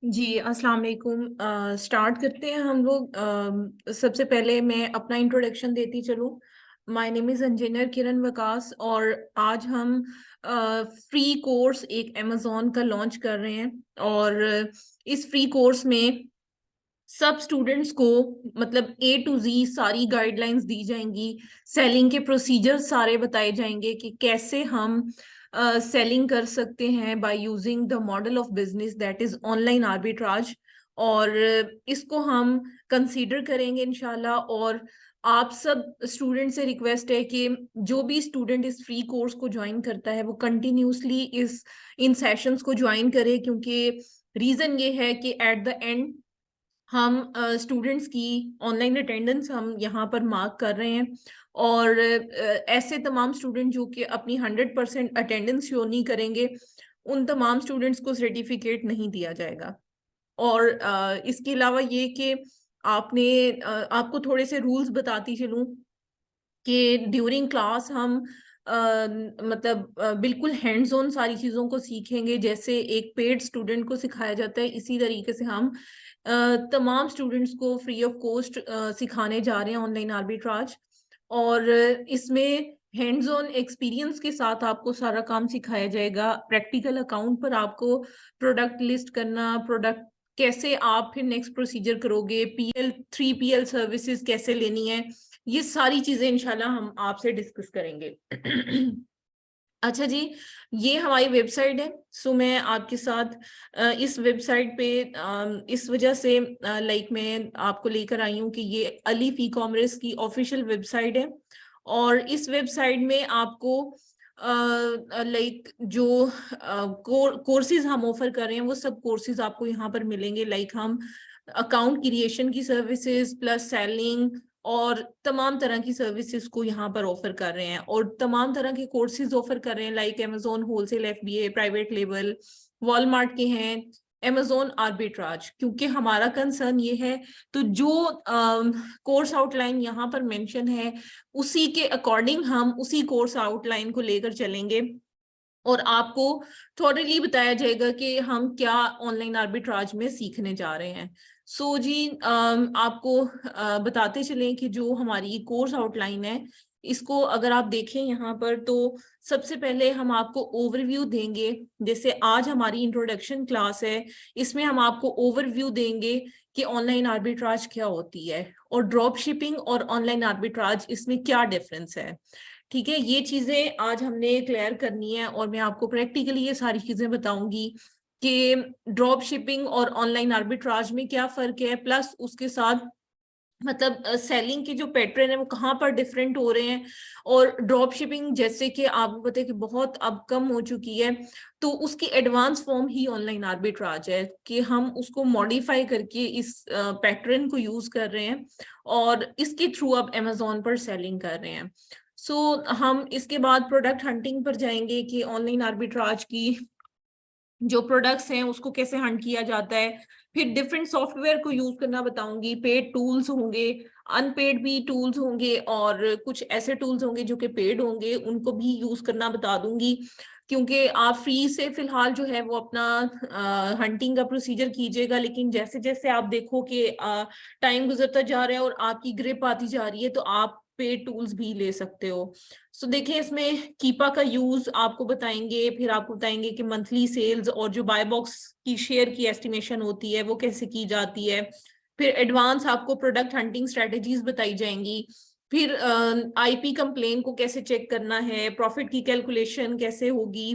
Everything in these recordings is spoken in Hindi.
जी अस्सलाम वालेकुम। स्टार्ट करते हैं हम लोग। सबसे पहले मैं अपना इंट्रोडक्शन देती चलूँ। माय नेम इज़ इंजीनियर किरण वकास और आज हम फ्री कोर्स एक अमेज़ॉन का लॉन्च कर रहे हैं। और इस फ्री कोर्स में सब स्टूडेंट्स को मतलब A to Z सारी गाइडलाइंस दी जाएंगी। सेलिंग के प्रोसीजर सारे बताए जाएंगे कि कैसे हम सेलिंग कर सकते हैं by using the model of business that is online arbitrage. और इसको हम कंसीडर करेंगे इंशाल्लाह। और आप सब स्टूडेंट से रिक्वेस्ट है कि जो भी स्टूडेंट इस फ्री कोर्स को ज्वाइन करता है वो कंटिन्यूसली इस इन सेशंस को ज्वाइन करे, क्योंकि रीजन ये है कि एट द एंड हम स्टूडेंट्स की ऑनलाइन अटेंडेंस हम यहाँ पर मार्क कर रहे हैं। और ऐसे तमाम स्टूडेंट जो कि अपनी 100% अटेंडेंस शो नहीं करेंगे, उन तमाम स्टूडेंट्स को सर्टिफिकेट नहीं दिया जाएगा। और इसके अलावा ये कि आपको थोड़े से रूल्स बताती चलूं कि ड्यूरिंग क्लास हम बिल्कुल हैंड्स ऑन सारी चीज़ों को सीखेंगे। जैसे एक पेड स्टूडेंट को सिखाया जाता है, इसी तरीके से हम तमाम स्टूडेंट्स को फ्री ऑफ कॉस्ट सिखाने जा रहे हैं ऑनलाइन आर्बिट्राज। और इसमें हैंड्स ऑन एक्सपीरियंस के साथ आपको सारा काम सिखाया जाएगा। प्रैक्टिकल अकाउंट पर आपको प्रोडक्ट लिस्ट करना, प्रोडक्ट कैसे आप फिर नेक्स्ट प्रोसीजर करोगे, PL 3PL सर्विसेज कैसे लेनी है, ये सारी चीजें इंशाल्लाह हम आपसे डिस्कस करेंगे। अच्छा जी, ये हमारी वेबसाइट है। सो मैं आपके साथ इस वेबसाइट पे इस वजह से मैं आपको लेकर आई हूँ कि ये अलीफ ई कॉमर्स की ऑफिशियल वेबसाइट है। और इस वेबसाइट में आपको जो कोर्सेज हम ऑफर कर रहे हैं वो सब कोर्सेज आपको यहाँ पर मिलेंगे। हम अकाउंट क्रिएशन की सर्विसेज प्लस सेलिंग और तमाम तरह की सर्विसेज को यहाँ पर ऑफर कर रहे हैं। और तमाम तरह के कोर्सेज ऑफर कर रहे हैं, like Amazon wholesale FBA, private label, Walmart के हैं, अमेजोन आर्बिट्राज। क्योंकि हमारा कंसर्न ये है, तो जो कोर्स आउटलाइन यहाँ पर मेंशन है उसी के अकॉर्डिंग हम उसी कोर्स आउटलाइन को लेकर चलेंगे। और आपको थोड़ली बताया जाएगा कि हम क्या ऑनलाइन आर्बिट्राज में सीखने जा रहे हैं। सो जी, आपको बताते चलें कि जो हमारी कोर्स आउटलाइन है, इसको अगर आप देखें यहाँ पर, तो सबसे पहले हम आपको ओवरव्यू देंगे। जैसे आज हमारी इंट्रोडक्शन क्लास है, इसमें हम आपको ओवरव्यू देंगे कि ऑनलाइन आर्बिट्राज क्या होती है और ड्रॉप शिपिंग और ऑनलाइन आर्बिट्राज इसमें क्या डिफरेंस है। ठीक है, ये चीजें आज हमने क्लियर करनी है और मैं आपको प्रैक्टिकली ये सारी चीजें बताऊंगी कि ड्रॉप शिपिंग और ऑनलाइन आर्बिट्राज में क्या फर्क है, प्लस उसके साथ सेलिंग के जो पैटर्न है वो कहाँ पर डिफरेंट हो रहे हैं। और ड्रॉप शिपिंग जैसे कि आपको पता है कि बहुत अब कम हो चुकी है, तो उसकी एडवांस फॉर्म ही ऑनलाइन आर्बिट्राज है कि हम उसको मॉडिफाई करके इस पैटर्न को यूज कर रहे हैं और इसके थ्रू अब अमेजोन पर सेलिंग कर रहे हैं। हम इसके बाद प्रोडक्ट हंटिंग पर जाएंगे कि ऑनलाइन आर्बिट्राज की जो प्रोडक्ट्स हैं उसको कैसे हंट किया जाता है। फिर डिफरेंट सॉफ्टवेयर को यूज करना बताऊंगी, पेड टूल्स होंगे, अनपेड भी टूल्स होंगे और कुछ ऐसे टूल्स होंगे जो कि पेड होंगे, उनको भी यूज करना बता दूंगी। क्योंकि आप फ्री से फिलहाल जो है वो अपना हंटिंग का प्रोसीजर कीजिएगा, लेकिन जैसे जैसे आप देखो कि टाइम गुजरता जा रहा है और आपकी ग्रिप आती जा रही है, तो आप पेड टूल्स भी ले सकते हो। सो देखिए, इसमें कीपा का यूज आपको बताएंगे, फिर आपको बताएंगे कि मंथली सेल्स और जो बाय बॉक्स की शेयर की एस्टिमेशन होती है वो कैसे की जाती है। फिर एडवांस आपको प्रोडक्ट हंटिंग स्ट्रेटेजीज बताई जाएंगी। फिर IP कंप्लेन को कैसे चेक करना है, प्रॉफिट की कैलकुलेशन कैसे होगी,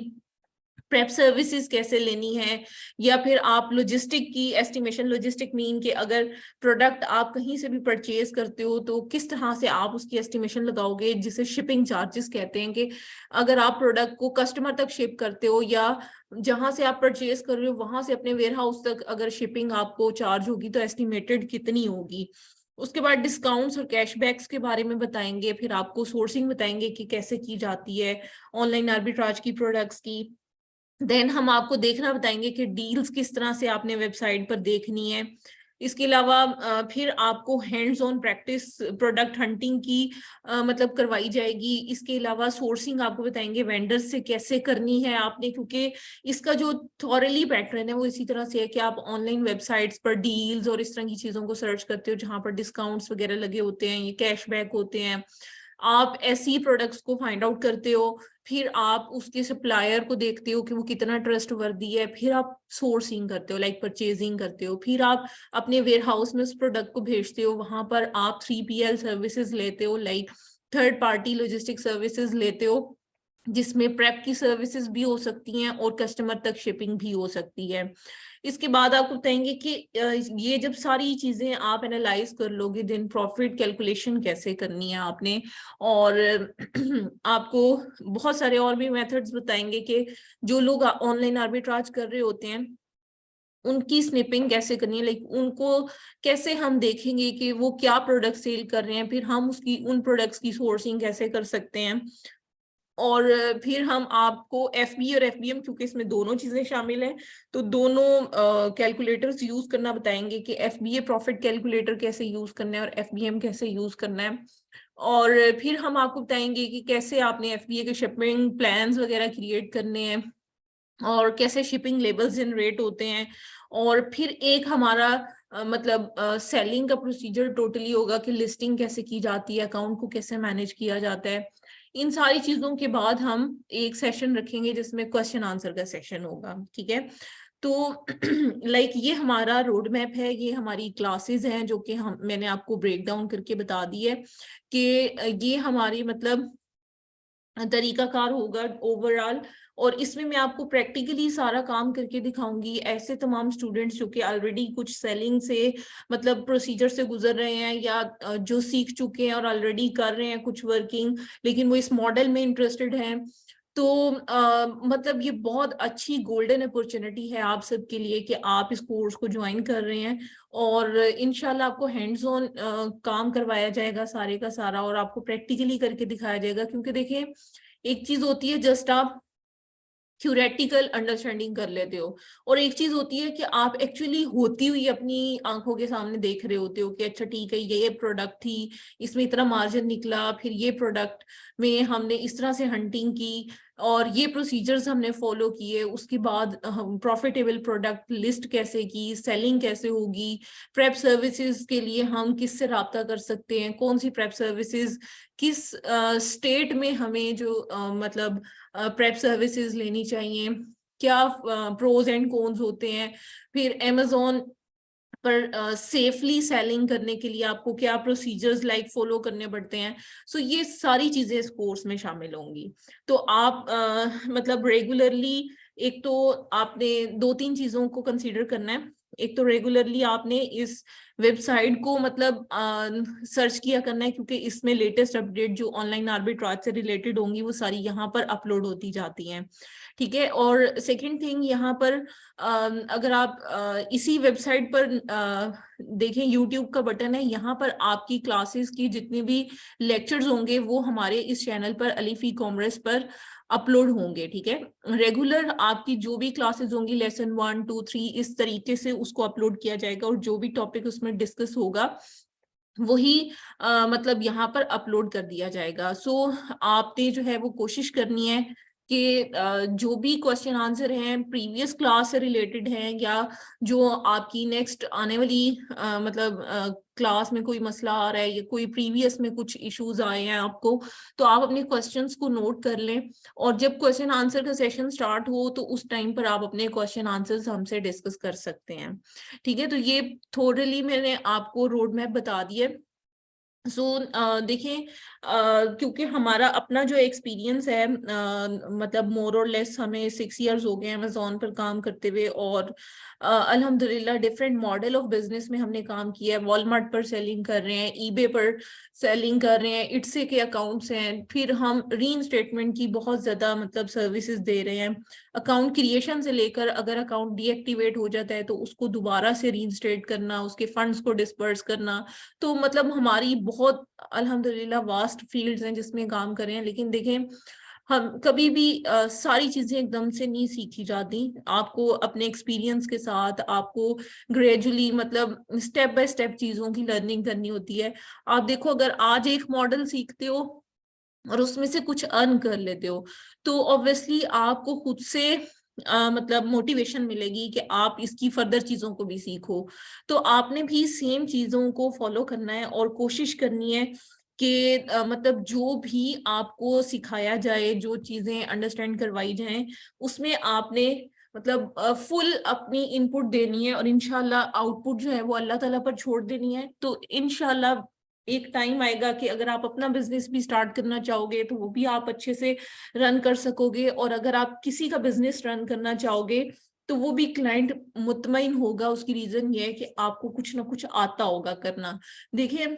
प्रेप सर्विसेज कैसे लेनी है, या फिर आप लॉजिस्टिक की एस्टिमेशन, लॉजिस्टिक मीन के अगर प्रोडक्ट आप कहीं से भी परचेज करते हो तो किस तरह से आप उसकी एस्टिमेशन लगाओगे, जिसे शिपिंग चार्जेस कहते हैं। कि अगर आप प्रोडक्ट को कस्टमर तक शिप करते हो या जहां से आप परचेज कर रहे हो वहां से अपने वेयर हाउस तक अगर शिपिंग आपको चार्ज होगी तो एस्टिमेटेड कितनी होगी। उसके बाद डिस्काउंट्स और कैशबैक्स के बारे में बताएंगे। फिर आपको सोर्सिंग बताएंगे कि कैसे की जाती है ऑनलाइन आर्बिट्राज की प्रोडक्ट्स की। देन हम आपको देखना बताएंगे कि डील्स किस तरह से आपने वेबसाइट पर देखनी है। इसके अलावा फिर आपको hands on practice product hunting की मतलब करवाई जाएगी। इसके अलावा सोर्सिंग आपको बताएंगे वेंडर्स से कैसे करनी है आपने, क्योंकि इसका जो थॉरली पैटर्न है वो इसी तरह से है कि आप ऑनलाइन वेबसाइट्स पर डील्स और इस तरह की चीजों को सर्च करते हो जहां पर डिस्काउंट्स वगैरह लगे होते हैं, ये कैशबैक होते हैं, आप ऐसी प्रोडक्ट्स को फाइंड आउट करते हो, फिर आप उसके सप्लायर को देखते हो कि वो कितना ट्रस्ट वर्दी है, फिर आप सोर्सिंग करते हो लाइक परचेजिंग करते हो, फिर आप अपने वेयर हाउस में उस प्रोडक्ट को भेजते हो, वहां पर आप 3PL सर्विसेज लेते हो like third party logistic services लेते हो, जिसमें प्रेप की सर्विसेज भी हो सकती हैं और कस्टमर तक शिपिंग भी हो सकती है। इसके बाद आपको बताएंगे कि ये जब सारी चीजें आप एनालाइज कर लोगे देन प्रॉफिट कैलकुलेशन कैसे करनी है आपने, और आपको बहुत सारे और भी मेथड्स बताएंगे कि जो लोग ऑनलाइन आर्बिट्राज कर रहे होते हैं उनकी स्निपिंग कैसे करनी है, लाइक उनको कैसे हम देखेंगे कि वो क्या प्रोडक्ट सेल कर रहे हैं, फिर हम उसकी उन प्रोडक्ट्स की सोर्सिंग कैसे कर सकते हैं, और फिर हम आपको एफबी और एफबीएम, क्योंकि इसमें दोनों चीजें शामिल हैं, तो दोनों कैलकुलेटर्स यूज करना बताएंगे कि एफबीए प्रॉफिट कैलकुलेटर कैसे यूज करना है और एफबीएम कैसे यूज करना है। और फिर हम आपको बताएंगे कि कैसे आपने एफबीए के शिपिंग प्लान्स वगैरह क्रिएट करने हैं और कैसे शिपिंग लेबल्स जनरेट होते हैं, और फिर एक हमारा मतलब सेलिंग का प्रोसीजर टोटली होगा कि लिस्टिंग कैसे की जाती है, अकाउंट को कैसे मैनेज किया जाता है। इन सारी चीजों के बाद हम एक सेशन रखेंगे जिसमें क्वेश्चन आंसर का सेशन होगा, ठीक है। तो लाइक ये हमारा रोड मैप है, ये हमारी क्लासेस हैं जो कि हम मैंने आपको ब्रेक डाउन करके बता दी है कि ये हमारी मतलब तरीकाकार होगा ओवरऑल, और इसमें मैं आपको प्रैक्टिकली सारा काम करके दिखाऊंगी। ऐसे तमाम स्टूडेंट्स जो कि ऑलरेडी कुछ सेलिंग से मतलब प्रोसीजर से गुजर रहे हैं या जो सीख चुके हैं और ऑलरेडी कर रहे हैं कुछ वर्किंग, लेकिन वो इस मॉडल में इंटरेस्टेड हैं, तो मतलब ये बहुत अच्छी गोल्डन अपॉर्चुनिटी है आप सबके लिए कि आप इस कोर्स को ज्वाइन कर रहे हैं, और इंशाल्लाह आपको हैंड्स ऑन काम करवाया जाएगा सारे का सारा, और आपको प्रैक्टिकली करके दिखाया जाएगा। क्योंकि देखिए एक चीज होती है जस्ट आप थ्योरेटिकल अंडरस्टैंडिंग कर लेते हो, और एक चीज होती है कि आप एक्चुअली होती हुई अपनी आंखों के सामने देख रहे होते हो कि अच्छा ठीक है ये प्रोडक्ट थी, इसमें इतना मार्जिन निकला, फिर ये प्रोडक्ट में हमने इस तरह से हंटिंग की और ये प्रोसीजर्स हमने फॉलो किए, उसके बाद हम प्रॉफिटेबल प्रोडक्ट लिस्ट कैसे की, सेलिंग कैसे होगी, प्रेप सर्विसेज के लिए हम किससे राब्ता कर सकते हैं, कौन सी प्रेप सर्विसेज किस स्टेट में हमें जो मतलब प्रेप सर्विसेज लेनी चाहिए, क्या प्रोज एंड कॉन्स होते हैं, फिर अमेज़न पर सेफली सेलिंग करने के लिए आपको क्या प्रोसीजर्स लाइक फॉलो करने पड़ते हैं। सो ये सारी चीजें इस कोर्स में शामिल होंगी। तो आप मतलब रेगुलरली, एक तो आपने दो तीन चीजों को कंसीडर करना है। एक तो रेगुलरली आपने इस वेबसाइट को मतलब सर्च किया करना है, क्योंकि इसमें लेटेस्ट अपडेट जो ऑनलाइन आर्बिट्राज से रिलेटेड होंगी वो सारी यहाँ पर अपलोड होती जाती हैं, ठीक है। और सेकंड थिंग यहाँ पर अगर आप इसी वेबसाइट पर देखें, यूट्यूब का बटन है, यहाँ पर आपकी क्लासेस की जितने भी लेक्चर्स होंगे वो हमारे इस चैनल पर अलिफ ई कॉमर्स पर अपलोड होंगे, ठीक है। रेगुलर आपकी जो भी क्लासेस होंगी लेसन 1 2 3 इस तरीके से उसको अपलोड किया जाएगा, और जो भी टॉपिक उसमें डिस्कस होगा वही मतलब यहाँ पर अपलोड कर दिया जाएगा। सो आपने जो है वो कोशिश करनी है कि जो भी क्वेश्चन आंसर हैं प्रीवियस क्लास से रिलेटेड हैं, या जो आपकी नेक्स्ट आने वाली मतलब क्लास में कोई मसला आ रहा है या कोई प्रीवियस में कुछ इश्यूज आए हैं आपको, तो आप अपने क्वेश्चंस को नोट कर लें, और जब क्वेश्चन आंसर का सेशन स्टार्ट हो तो उस टाइम पर आप अपने क्वेश्चन आंसर्स हमसे डिस्कस कर सकते हैं, ठीक है। तो ये थोड़ली मैंने आपको रोड मैप बता दिया। सो देखिए क्योंकि हमारा अपना जो एक्सपीरियंस है मतलब मोर और लेस हमें 6 इयर्स हो गए अमेजोन पर काम करते हुए, और अल्हम्दुलिल्लाह डिफरेंट मॉडल ऑफ बिजनेस में हमने काम किया है। वॉलमार्ट पर सेलिंग कर रहे हैं, ईबे पर सेलिंग कर रहे हैं, इट्से के अकाउंट्स हैं, फिर हम री स्टेटमेंट की बहुत ज्यादा मतलब सर्विसेज दे रहे हैं, अकाउंट क्रिएशन से लेकर अगर अकाउंट डीएक्टिवेट हो जाता है तो उसको दोबारा से रीइंस्टेट करना, उसके फंड्स को डिस्पर्स करना। तो मतलब हमारी बहुत अल्हम्दुलिल्लाह वास्ट फील्ड्स हैं जिसमें काम कर रहे हैं। लेकिन देखें हम कभी भी सारी चीजें एकदम से नहीं सीखी जाती, आपको अपने एक्सपीरियंस के साथ आपको ग्रेजुअली मतलब स्टेप बाय स्टेप चीजों की लर्निंग करनी होती है। आप देखो, अगर आज एक मॉडल सीखते हो और उसमें से कुछ अर्न कर लेते हो, तो ऑब्वियसली आपको खुद से मतलब मोटिवेशन मिलेगी कि आप इसकी फर्दर चीजों को भी सीखो। तो आपने भी सेम चीजों को फॉलो करना है और कोशिश करनी है कि मतलब जो भी आपको सिखाया जाए, जो चीजें अंडरस्टैंड करवाई जाएं, उसमें आपने मतलब फुल अपनी इनपुट देनी है और इंशाल्लाह आउटपुट जो है वो अल्लाह ताला पर छोड़ देनी है। तो इंशाल्लाह एक टाइम आएगा कि अगर आप अपना बिजनेस भी स्टार्ट करना चाहोगे तो वो भी आप अच्छे से रन कर सकोगे, और अगर आप किसी का बिजनेस रन करना चाहोगे तो वो भी क्लाइंट मुतमईन होगा। उसकी रीजन ये है कि आपको कुछ ना कुछ आता होगा करना। देखिए,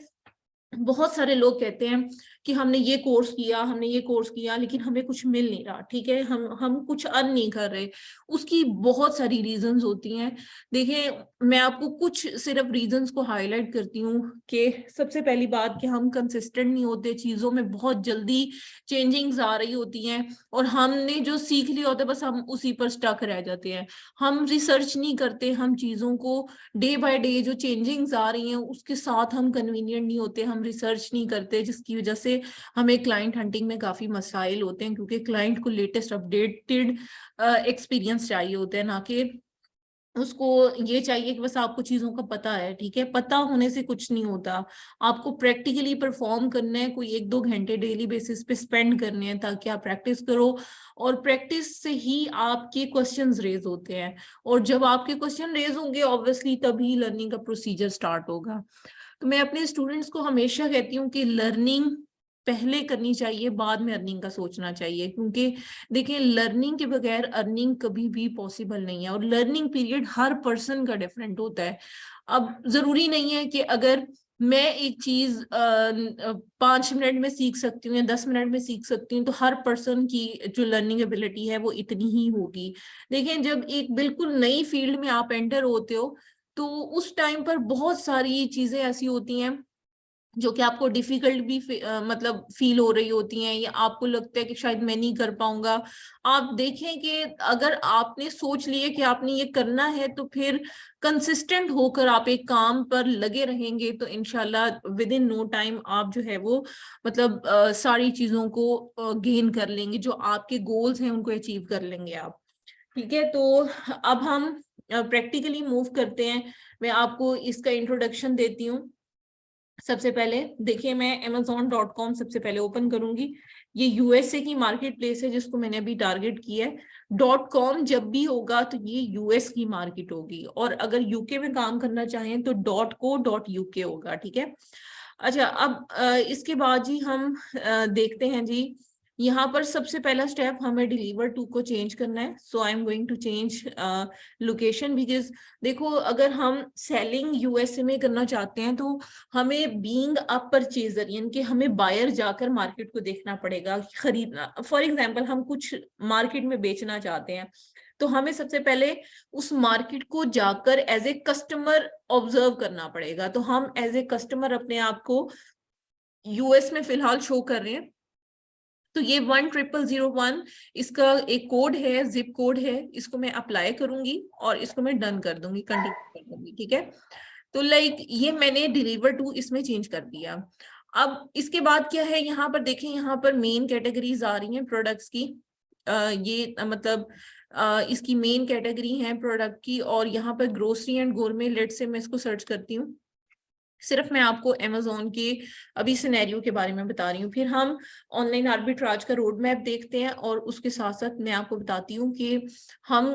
बहुत सारे लोग कहते हैं कि हमने ये कोर्स किया, हमने ये कोर्स किया, लेकिन हमें कुछ मिल नहीं रहा, ठीक है, हम कुछ अर्न नहीं कर रहे। उसकी बहुत सारी रीजंस होती हैं। देखिए, मैं आपको कुछ सिर्फ रीजंस को हाईलाइट करती हूँ कि सबसे पहली बात कि हम कंसिस्टेंट नहीं होते, चीजों में बहुत जल्दी चेंजिंग्स आ रही होती हैं और हमने जो सीख लिया होता है बस हम उसी पर स्टक रह जाते हैं। हम रिसर्च नहीं करते, हम चीजों को डे बाय डे जो चेंजिंग्स आ रही हैं उसके साथ हम कन्वीनियंट नहीं होते, हम रिसर्च नहीं करते, जिसकी वजह से हमें क्लाइंट हंटिंग में काफी मसाइल होते हैं, क्योंकि क्लाइंट को लेटेस्ट अपडेटेड एक्सपीरियंस चाहिए होते हैं, ना कि उसको ये चाहिए कि बस आपको चीजों का पता है। ठीक है, पता होने से कुछ नहीं होता, आपको प्रैक्टिकली परफॉर्म करना है, कोई 1-2 घंटे डेली बेसिस पे स्पेंड करने हैं ताकि आप प्रैक्टिस करो, और प्रैक्टिस से ही आपके क्वेश्चंस रेज होते हैं, और जब आपके क्वेश्चन रेज होंगे ऑब्वियसली तभी लर्निंग का प्रोसीजर स्टार्ट होगा। तो मैं अपने स्टूडेंट्स को हमेशा कहती हूँ कि लर्निंग पहले करनी चाहिए, बाद में अर्निंग का सोचना चाहिए, क्योंकि देखिए लर्निंग के बगैर अर्निंग कभी भी पॉसिबल नहीं है, और लर्निंग पीरियड हर पर्सन का डिफरेंट होता है। अब जरूरी नहीं है कि अगर मैं एक चीज 5 मिनट में सीख सकती हूँ या 10 मिनट में सीख सकती हूँ तो हर पर्सन की जो लर्निंग एबिलिटी है वो इतनी ही होगी। देखिए, जब एक बिल्कुल नई फील्ड में आप एंटर होते हो तो उस टाइम पर बहुत सारी चीजें ऐसी होती हैं जो कि आपको डिफिकल्ट भी मतलब फील हो रही होती हैं, या आपको लगता है कि शायद मैं नहीं कर पाऊंगा। आप देखें कि अगर आपने सोच लिए कि आपने ये करना है तो फिर कंसिस्टेंट होकर आप एक काम पर लगे रहेंगे तो इंशाल्लाह विद इन नो टाइम आप जो है वो मतलब सारी चीजों को गेन कर लेंगे, जो आपके गोल्स हैं उनको अचीव कर लेंगे आप। ठीक है, तो अब हम प्रैक्टिकली मूव करते हैं। मैं आपको इसका इंट्रोडक्शन देती हूँ। सबसे पहले देखिए, मैं amazon.com सबसे पहले ओपन करूंगी। ये यूएसए की मार्केट प्लेस है जिसको मैंने अभी टारगेट किया है। .com जब भी होगा तो ये यूएस की मार्केट होगी, और अगर यूके में काम करना चाहें तो .co.uk होगा। ठीक है, अच्छा, अब इसके बाद जी हम देखते हैं जी, यहाँ पर सबसे पहला स्टेप हमें डिलीवर टू को चेंज करना है। So I am going to change location, because देखो अगर हम सेलिंग यूएसए में करना चाहते हैं तो हमें बीइंग अ परचेजर यानी कि हमें बायर जाकर मार्केट को देखना पड़ेगा, खरीदना। फॉर एग्जांपल हम कुछ मार्केट में बेचना चाहते हैं तो हमें सबसे पहले उस मार्केट को जाकर एज ए कस्टमर ऑब्जर्व करना पड़ेगा। तो हम एज ए कस्टमर अपने आप को यूएस में फिलहाल शो कर रहे हैं। तो ये 10001 इसका एक कोड है, जिप कोड है, इसको मैं अप्लाई करूंगी और इसको मैं डन कर दूंगी, कंटिन्यू कर दूंगी। ठीक है, तो लाइक ये मैंने डिलीवर टू इसमें चेंज कर दिया। अब इसके बाद क्या है, यहाँ पर देखें, यहाँ पर मेन कैटेगरीज आ रही हैं प्रोडक्ट्स की। ये मतलब इसकी मेन कैटेगरी है प्रोडक्ट की, और यहाँ पर ग्रोसरी एंड गोरमे, लेट से मैं इसको सर्च करती हूँ। सिर्फ मैं आपको अमेजोन के अभी सिनेरियो के बारे में बता रही हूँ, फिर हम ऑनलाइन आर्बिट्राज का रोड मैप देखते हैं, और उसके साथ साथ मैं आपको बताती हूँ कि हम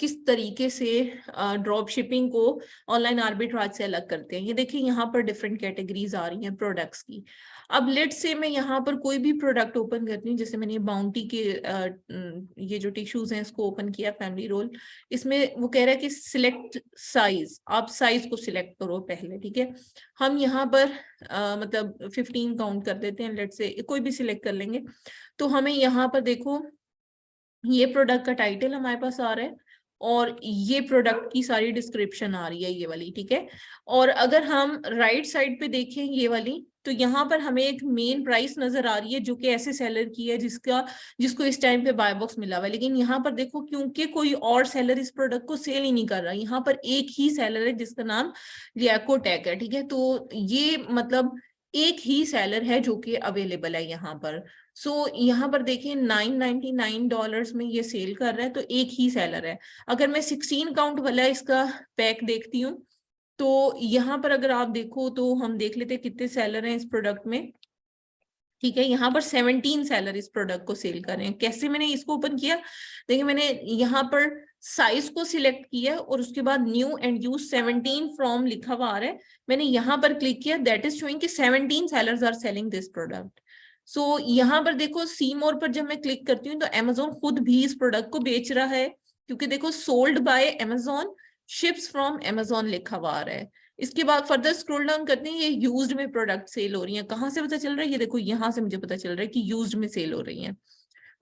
किस तरीके से ड्रॉप शिपिंग को ऑनलाइन आर्बिट्राज से अलग करते हैं। ये देखिए, यहाँ पर डिफरेंट कैटेगरीज आ रही हैं प्रोडक्ट्स की। अब लेट से मैं यहाँ पर कोई भी प्रोडक्ट ओपन करती हूँ, जैसे मैंने बाउंटी के ये जो टिश्यूज हैं इसको ओपन किया, फैमिली रोल। इसमें वो कह रहा है कि सिलेक्ट साइज, आप साइज को सिलेक्ट करो पहले। ठीक है, हम यहाँ पर मतलब 15 काउंट कर देते हैं, लेट से कोई भी सिलेक्ट कर लेंगे। तो हमें यहाँ पर देखो, ये प्रोडक्ट का टाइटल हमारे पास आ रहा है और ये प्रोडक्ट की सारी डिस्क्रिप्शन आ रही है, ये वाली। ठीक है, और अगर हम राइट साइड पे देखें, ये वाली, तो यहाँ पर हमें एक मेन प्राइस नजर आ रही है जो कि ऐसे सेलर की है जिसको इस टाइम पे बाय बॉक्स मिला हुआ है। लेकिन यहाँ पर देखो क्योंकि कोई और सेलर इस प्रोडक्ट को सेल ही नहीं कर रहा, यहाँ पर एक ही सेलर है जिसका नाम लियाकोटेक है, ठीक है। तो ये मतलब एक ही सेलर है जो कि अवेलेबल है यहाँ पर। सो यहाँ पर देखिए $999 में ये सेल कर रहा है, तो एक ही सेलर है। अगर मैं 16 काउंट वाला इसका पैक देखती हूँ तो यहाँ पर अगर आप देखो तो हम देख लेते हैं कितने सेलर हैं इस प्रोडक्ट में, ठीक है। यहाँ पर 17 सेलर इस प्रोडक्ट को सेल कर रहे हैं। कैसे मैंने इसको ओपन किया, देखिए मैंने यहाँ पर साइज को सिलेक्ट किया और उसके बाद न्यू एंड यूज 17 फ्रॉम लिखा हुआ आ रहा है, मैंने यहाँ पर क्लिक किया, दैट इज शोइंग कि 17 sellers are selling this product. So यहाँ पर देखो सी मोर पर जब मैं क्लिक करती हूँ तो अमेजोन खुद भी इस प्रोडक्ट को बेच रहा है, क्योंकि देखो sold by Amazon, ships from Amazon लिखा हुआ आ रहा है। इसके बाद फर्दर स्क्रॉल डाउन करते हैं, ये यूज्ड में प्रोडक्ट सेल हो रही है। कहाँ से पता चल रहा है, ये देखो यहाँ से मुझे पता चल रहा है कि यूज्ड में सेल हो रही है।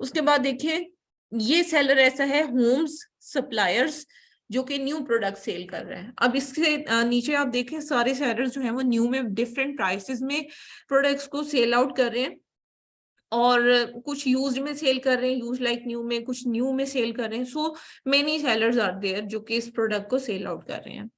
उसके बाद देखिए ये सेलर ऐसा है होम्स सप्लायर्स जो कि न्यू प्रोडक्ट सेल कर रहे हैं। अब इसके नीचे आप देखें सारे सेलर्स जो हैं वो न्यू में डिफरेंट प्राइसेस में प्रोडक्ट्स को सेल आउट कर रहे हैं, और कुछ यूज्ड में सेल कर रहे हैं, यूज लाइक न्यू में, कुछ न्यू में सेल कर रहे हैं। So many sellers are there जो कि इस प्रोडक्ट को सेल आउट कर रहे हैं।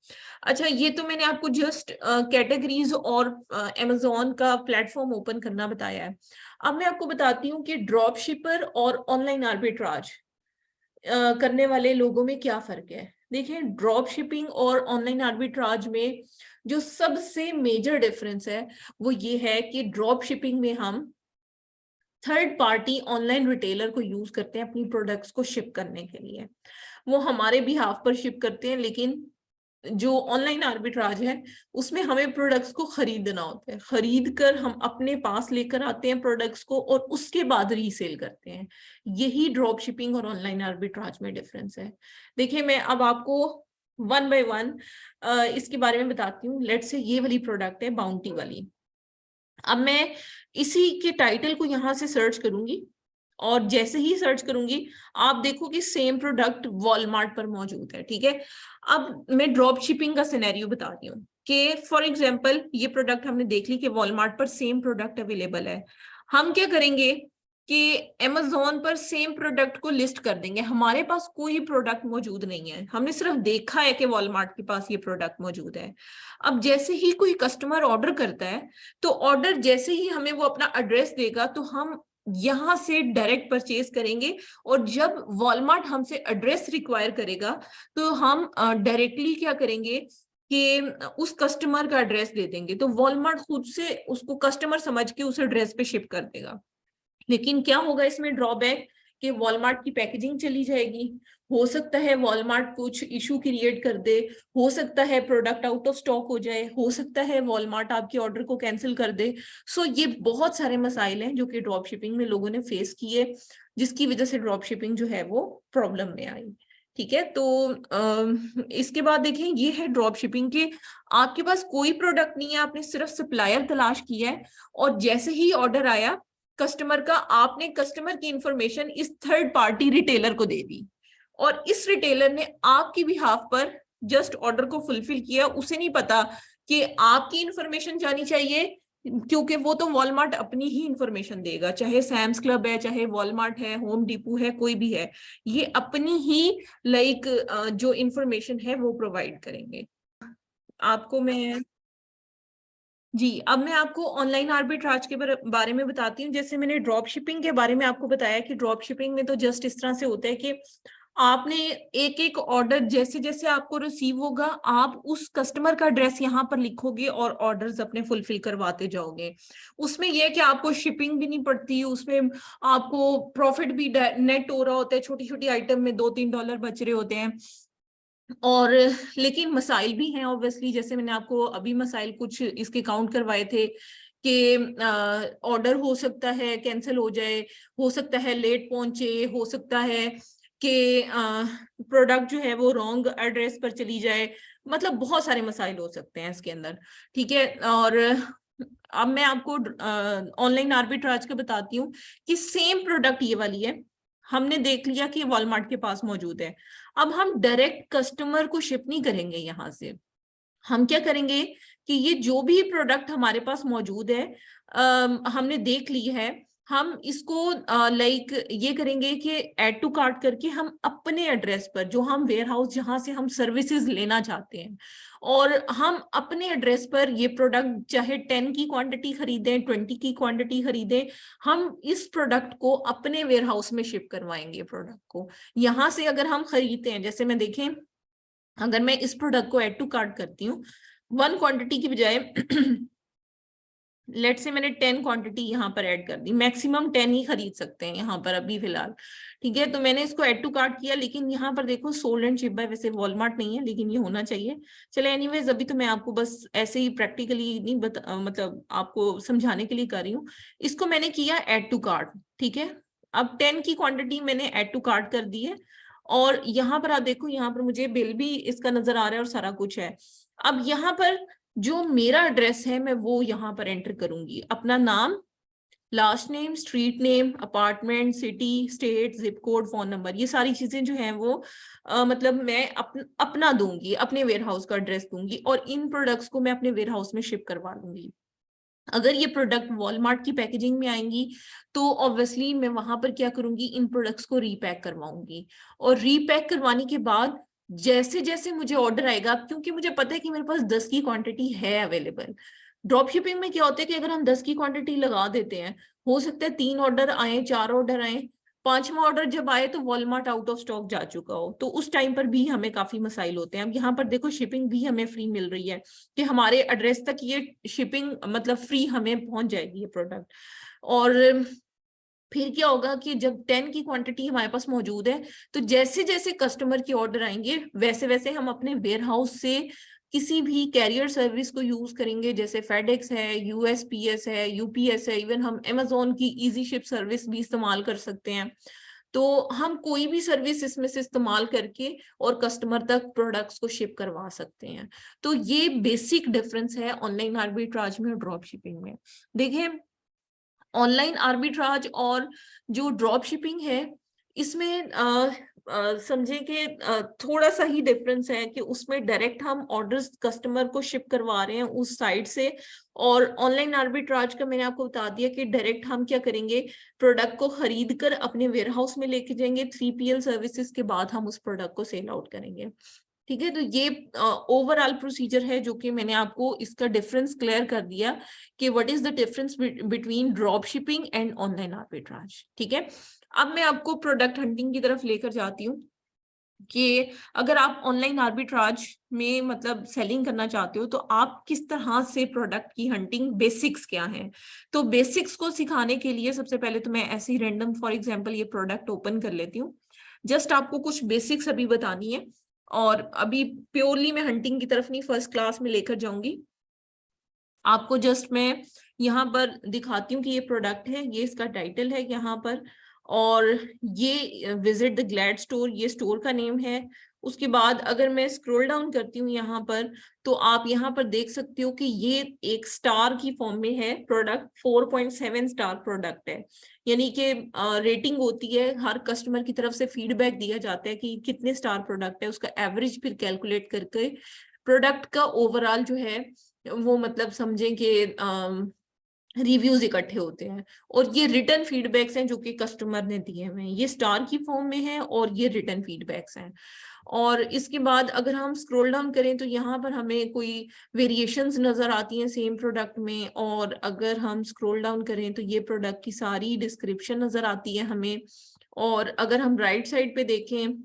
अच्छा, ये तो मैंने आपको जस्ट कैटेगरीज और अमेजोन का प्लेटफॉर्म ओपन करना बताया है। अब मैं आपको बताती हूँ कि ड्रॉप शिपर और ऑनलाइन आर्बिट्राज करने वाले लोगों में क्या फर्क है। देखिए ड्रॉप शिपिंग और ऑनलाइन आर्बिट्राज में जो सबसे मेजर डिफरेंस है वो ये है कि ड्रॉप शिपिंग में हम थर्ड पार्टी ऑनलाइन रिटेलर को यूज करते हैं अपनी प्रोडक्ट्स को शिप करने के लिए, वो हमारे बिहाफ पर शिप करते हैं। लेकिन जो ऑनलाइन आर्बिट्राज है उसमें हमें प्रोडक्ट्स को खरीदना होता है, खरीद कर हम अपने पास लेकर आते हैं प्रोडक्ट्स को और उसके बाद रीसेल करते हैं। यही ड्रॉप शिपिंग और ऑनलाइन आर्बिट्राज में डिफरेंस है। देखिए मैं अब आपको वन बाय वन इसके बारे में बताती हूँ। लेट्स से ये वाली प्रोडक्ट है बाउंटी वाली। अब मैं इसी के टाइटल को यहाँ से सर्च करूंगी और जैसे ही सर्च करूंगी आप देखो कि सेम प्रोडक्ट वॉलमार्ट पर मौजूद है, ठीक है। अब मैं ड्रॉप शिपिंग का सिनेरियो बता रही हूँ कि फॉर एग्जांपल ये प्रोडक्ट हमने देख ली कि वॉलमार्ट पर सेम प्रोडक्ट अवेलेबल है। हम क्या करेंगे कि अमेजोन पर सेम प्रोडक्ट को लिस्ट कर देंगे, हमारे पास कोई प्रोडक्ट मौजूद नहीं है, हमने सिर्फ देखा है कि वॉलमार्ट के पास ये प्रोडक्ट मौजूद है। अब जैसे ही कोई कस्टमर ऑर्डर करता है तो ऑर्डर जैसे ही हमें वो अपना एड्रेस देगा तो हम यहाँ से डायरेक्ट परचेज करेंगे, और जब वॉलमार्ट हमसे एड्रेस रिक्वायर करेगा तो हम डायरेक्टली क्या करेंगे कि उस कस्टमर का एड्रेस दे देंगे, तो वॉलमार्ट खुद से उसको कस्टमर समझ के उस एड्रेस पे शिप कर देगा। लेकिन क्या होगा इसमें ड्रॉबैक कि वॉलमार्ट की पैकेजिंग चली जाएगी, हो सकता है वॉलमार्ट कुछ इशू क्रिएट कर दे, हो सकता है प्रोडक्ट आउट ऑफ स्टॉक हो जाए, हो सकता है वॉलमार्ट आपके ऑर्डर को कैंसिल कर दे। सो ये बहुत सारे मसाइल हैं जो कि ड्रॉप शिपिंग में लोगों ने फेस किए, जिसकी वजह से ड्रॉप शिपिंग जो है वो प्रॉब्लम में आई, ठीक है। तो इसके बाद देखें ये है ड्रॉप शिपिंग के, आपके पास कोई प्रोडक्ट नहीं है, आपने सिर्फ सप्लायर तलाश किया है और जैसे ही ऑर्डर आया कस्टमर का, आपने कस्टमर की इंफॉर्मेशन इस थर्ड पार्टी रिटेलर को दे दी और इस रिटेलर ने आपकी बिहाफ पर जस्ट ऑर्डर को फुलफिल किया। उसे नहीं पता कि आपकी इंफॉर्मेशन जानी चाहिए, क्योंकि वो तो वॉलमार्ट अपनी ही इंफॉर्मेशन देगा, चाहे सैम्स क्लब है, चाहे वॉलमार्ट है, होम डिपो है, कोई भी है, ये अपनी ही जो इंफॉर्मेशन है वो प्रोवाइड करेंगे आपको। मैं जी, अब मैं आपको ऑनलाइन आर्बिट्राज के बारे में बताती हूँ। जैसे मैंने ड्रॉप शिपिंग के बारे में आपको बताया कि ड्रॉप शिपिंग में तो जस्ट इस तरह से होता है कि आपने एक एक ऑर्डर जैसे जैसे आपको रिसीव होगा आप उस कस्टमर का एड्रेस यहाँ पर लिखोगे और ऑर्डर्स अपने फुलफिल करवाते जाओगे। उसमें यह है कि आपको शिपिंग भी नहीं पड़ती, उसमें आपको प्रॉफिट भी नेट हो रहा होता है, छोटी छोटी आइटम में $2-3 बच रहे होते हैं। और लेकिन मसाइल भी हैं ऑब्वियसली, जैसे मैंने आपको अभी मसाइल कुछ इसके काउंट करवाए थे कि ऑर्डर हो सकता है कैंसिल हो जाए, हो सकता है लेट पहुंचे, हो सकता है कि प्रोडक्ट जो है वो रॉन्ग एड्रेस पर चली जाए, मतलब बहुत सारे मसाइल हो सकते हैं इसके अंदर, ठीक है। और अब मैं आपको ऑनलाइन आर्बिट्राज का बताती हूँ कि सेम प्रोडक्ट ये वाली है, हमने देख लिया कि वॉलमार्ट के पास मौजूद है। अब हम डायरेक्ट कस्टमर को शिप नहीं करेंगे, यहाँ से हम क्या करेंगे कि ये जो भी प्रोडक्ट हमारे पास मौजूद है हमने देख ली है, हम इसको लाइक ये करेंगे कि ऐड टू कार्ट करके हम अपने एड्रेस पर, जो हम वेयर हाउस जहां से हम सर्विसेज लेना चाहते हैं, और हम अपने एड्रेस पर ये प्रोडक्ट चाहे 10 की क्वांटिटी खरीदें, 20 की क्वांटिटी खरीदें, हम इस प्रोडक्ट को अपने वेयर हाउस में शिप करवाएंगे। प्रोडक्ट को यहां से अगर हम खरीदते हैं, जैसे मैं देखें, अगर मैं इस प्रोडक्ट को ऐड टू कार्ट करती हूँ 1 क्वांटिटी की बजाय लेट से मैंने 10 क्वांटिटी यहाँ पर ऐड कर दी, मैक्सिमम 10 ही खरीद सकते हैं यहाँ पर अभी फिलहाल, ठीक है। तो मैंने इसको ऐड टू कार्ट किया, लेकिन यहाँ पर देखो सोल्ड एंड शिप बाय, वैसे वॉलमार्ट नहीं है लेकिन ये होना चाहिए। चले एनीवेज, अभी तो मैं आपको बस ऐसे ही प्रैक्टिकली नहीं मतलब आपको समझाने के लिए कर रही हूँ। इसको मैंने किया ऐड टू कार्ट, ठीक है। अब 10 की क्वांटिटी मैंने ऐड टू कार्ट कर दी है, और यहाँ पर आप देखो, यहाँ पर मुझे बिल भी इसका नजर आ रहा है और सारा कुछ है। अब यहाँ पर जो मेरा एड्रेस है मैं वो यहाँ पर एंटर करूंगी, अपना नाम, last name, street name, apartment, city, state, zip code, phone number, ये सारी चीजें जो हैं वो मतलब मैं अपना दूंगी, अपने वेयर हाउस का एड्रेस दूंगी, और इन प्रोडक्ट्स को मैं अपने वेयर हाउस में शिप करवा लूंगी। अगर ये प्रोडक्ट वॉलमार्ट की पैकेजिंग में आएंगी तो ऑब्वियसली मैं वहां पर क्या करूंगी, इन प्रोडक्ट्स को रीपैक करवाऊंगी, और रीपैक करवाने के बाद जैसे जैसे मुझे ऑर्डर आएगा, क्योंकि मुझे पता है कि मेरे पास 10 की क्वांटिटी है अवेलेबल। ड्रॉप शिपिंग में क्या होता है कि अगर हम 10 की क्वांटिटी लगा देते हैं, हो सकता है 3 ऑर्डर आए, 4 ऑर्डर आए, 5वां ऑर्डर जब आए तो वॉलमार्ट आउट ऑफ स्टॉक जा चुका हो, तो उस टाइम पर भी हमें काफी मसाइल होते हैं। अब यहाँ पर देखो शिपिंग भी हमें फ्री मिल रही है कि हमारे एड्रेस तक ये शिपिंग मतलब फ्री हमें पहुंच जाएगी ये प्रोडक्ट। और फिर क्या होगा कि जब 10 की क्वांटिटी हमारे पास मौजूद है, तो जैसे जैसे कस्टमर के ऑर्डर आएंगे वैसे वैसे हम अपने वेयर हाउस से किसी भी कैरियर सर्विस को यूज करेंगे, जैसे फेडेक्स है, यूएसपीएस है, यूपीएस है, इवन हम अमेजोन की इजी शिप सर्विस भी इस्तेमाल कर सकते हैं। तो हम कोई भी सर्विस इसमें से इस्तेमाल करके और कस्टमर तक प्रोडक्ट्स को शिप करवा सकते हैं। तो ये बेसिक डिफरेंस है ऑनलाइन आर्बिट्राज में और ड्रॉप शिपिंग में। देखिए, ऑनलाइन आर्बिट्राज और जो ड्रॉप शिपिंग है, इसमें समझे कि थोड़ा सा ही डिफरेंस है कि उसमें डायरेक्ट हम ऑर्डर्स कस्टमर को शिप करवा रहे हैं उस साइट से, और ऑनलाइन आर्बिट्राज का मैंने आपको बता दिया कि डायरेक्ट हम क्या करेंगे, प्रोडक्ट को खरीद कर अपने वेयर हाउस में लेके जाएंगे, 3PL सर्विसेज के बाद हम उस प्रोडक्ट को सेल आउट करेंगे, ठीक है। तो ये ओवरऑल प्रोसीजर है जो कि मैंने आपको इसका डिफरेंस क्लियर कर दिया कि what is the difference between drop shipping and online arbitrage, ठीक है। अब मैं आपको प्रोडक्ट हंटिंग की तरफ लेकर जाती हूँ कि अगर आप ऑनलाइन आर्बिट्राज में मतलब सेलिंग करना चाहते हो तो आप किस तरह से प्रोडक्ट की हंटिंग, बेसिक्स क्या हैं। तो बेसिक्स को सिखाने के लिए सबसे पहले तो मैं ऐसे ही रैंडम फॉर एग्जांपल ये प्रोडक्ट ओपन कर लेती हूँ, जस्ट आपको कुछ बेसिक्स अभी बतानी है, और अभी प्योरली मैं हंटिंग की तरफ नहीं, फर्स्ट क्लास में लेकर जाऊंगी आपको। जस्ट मैं यहाँ पर दिखाती हूँ कि ये प्रोडक्ट है, ये इसका टाइटल है यहाँ पर, और ये विजिट द ग्लैड स्टोर, ये स्टोर का नेम है। उसके बाद अगर मैं स्क्रॉल डाउन करती हूँ यहाँ पर, तो आप यहाँ पर देख सकते हो कि ये एक स्टार की फॉर्म में है प्रोडक्ट, 4.7 स्टार प्रोडक्ट है, यानी कि रेटिंग होती है, हर कस्टमर की तरफ से फीडबैक दिया जाता है कि कितने स्टार प्रोडक्ट है, उसका एवरेज फिर कैलकुलेट करके प्रोडक्ट का ओवरऑल जो है वो मतलब समझें कि रिव्यूज इकट्ठे होते हैं, और ये रिटर्न फीडबैक्स हैं जो कि कस्टमर ने दिए हुए हैं, ये स्टार की फॉर्म में है और ये रिटर्न फीडबैक्स हैं। और इसके बाद अगर हम स्क्रॉल डाउन करें तो यहाँ पर हमें कोई वेरिएशंस नजर आती हैं सेम प्रोडक्ट में, और अगर हम स्क्रॉल डाउन करें तो ये प्रोडक्ट की सारी डिस्क्रिप्शन नजर आती है हमें। और अगर हम राइट साइड पे देखें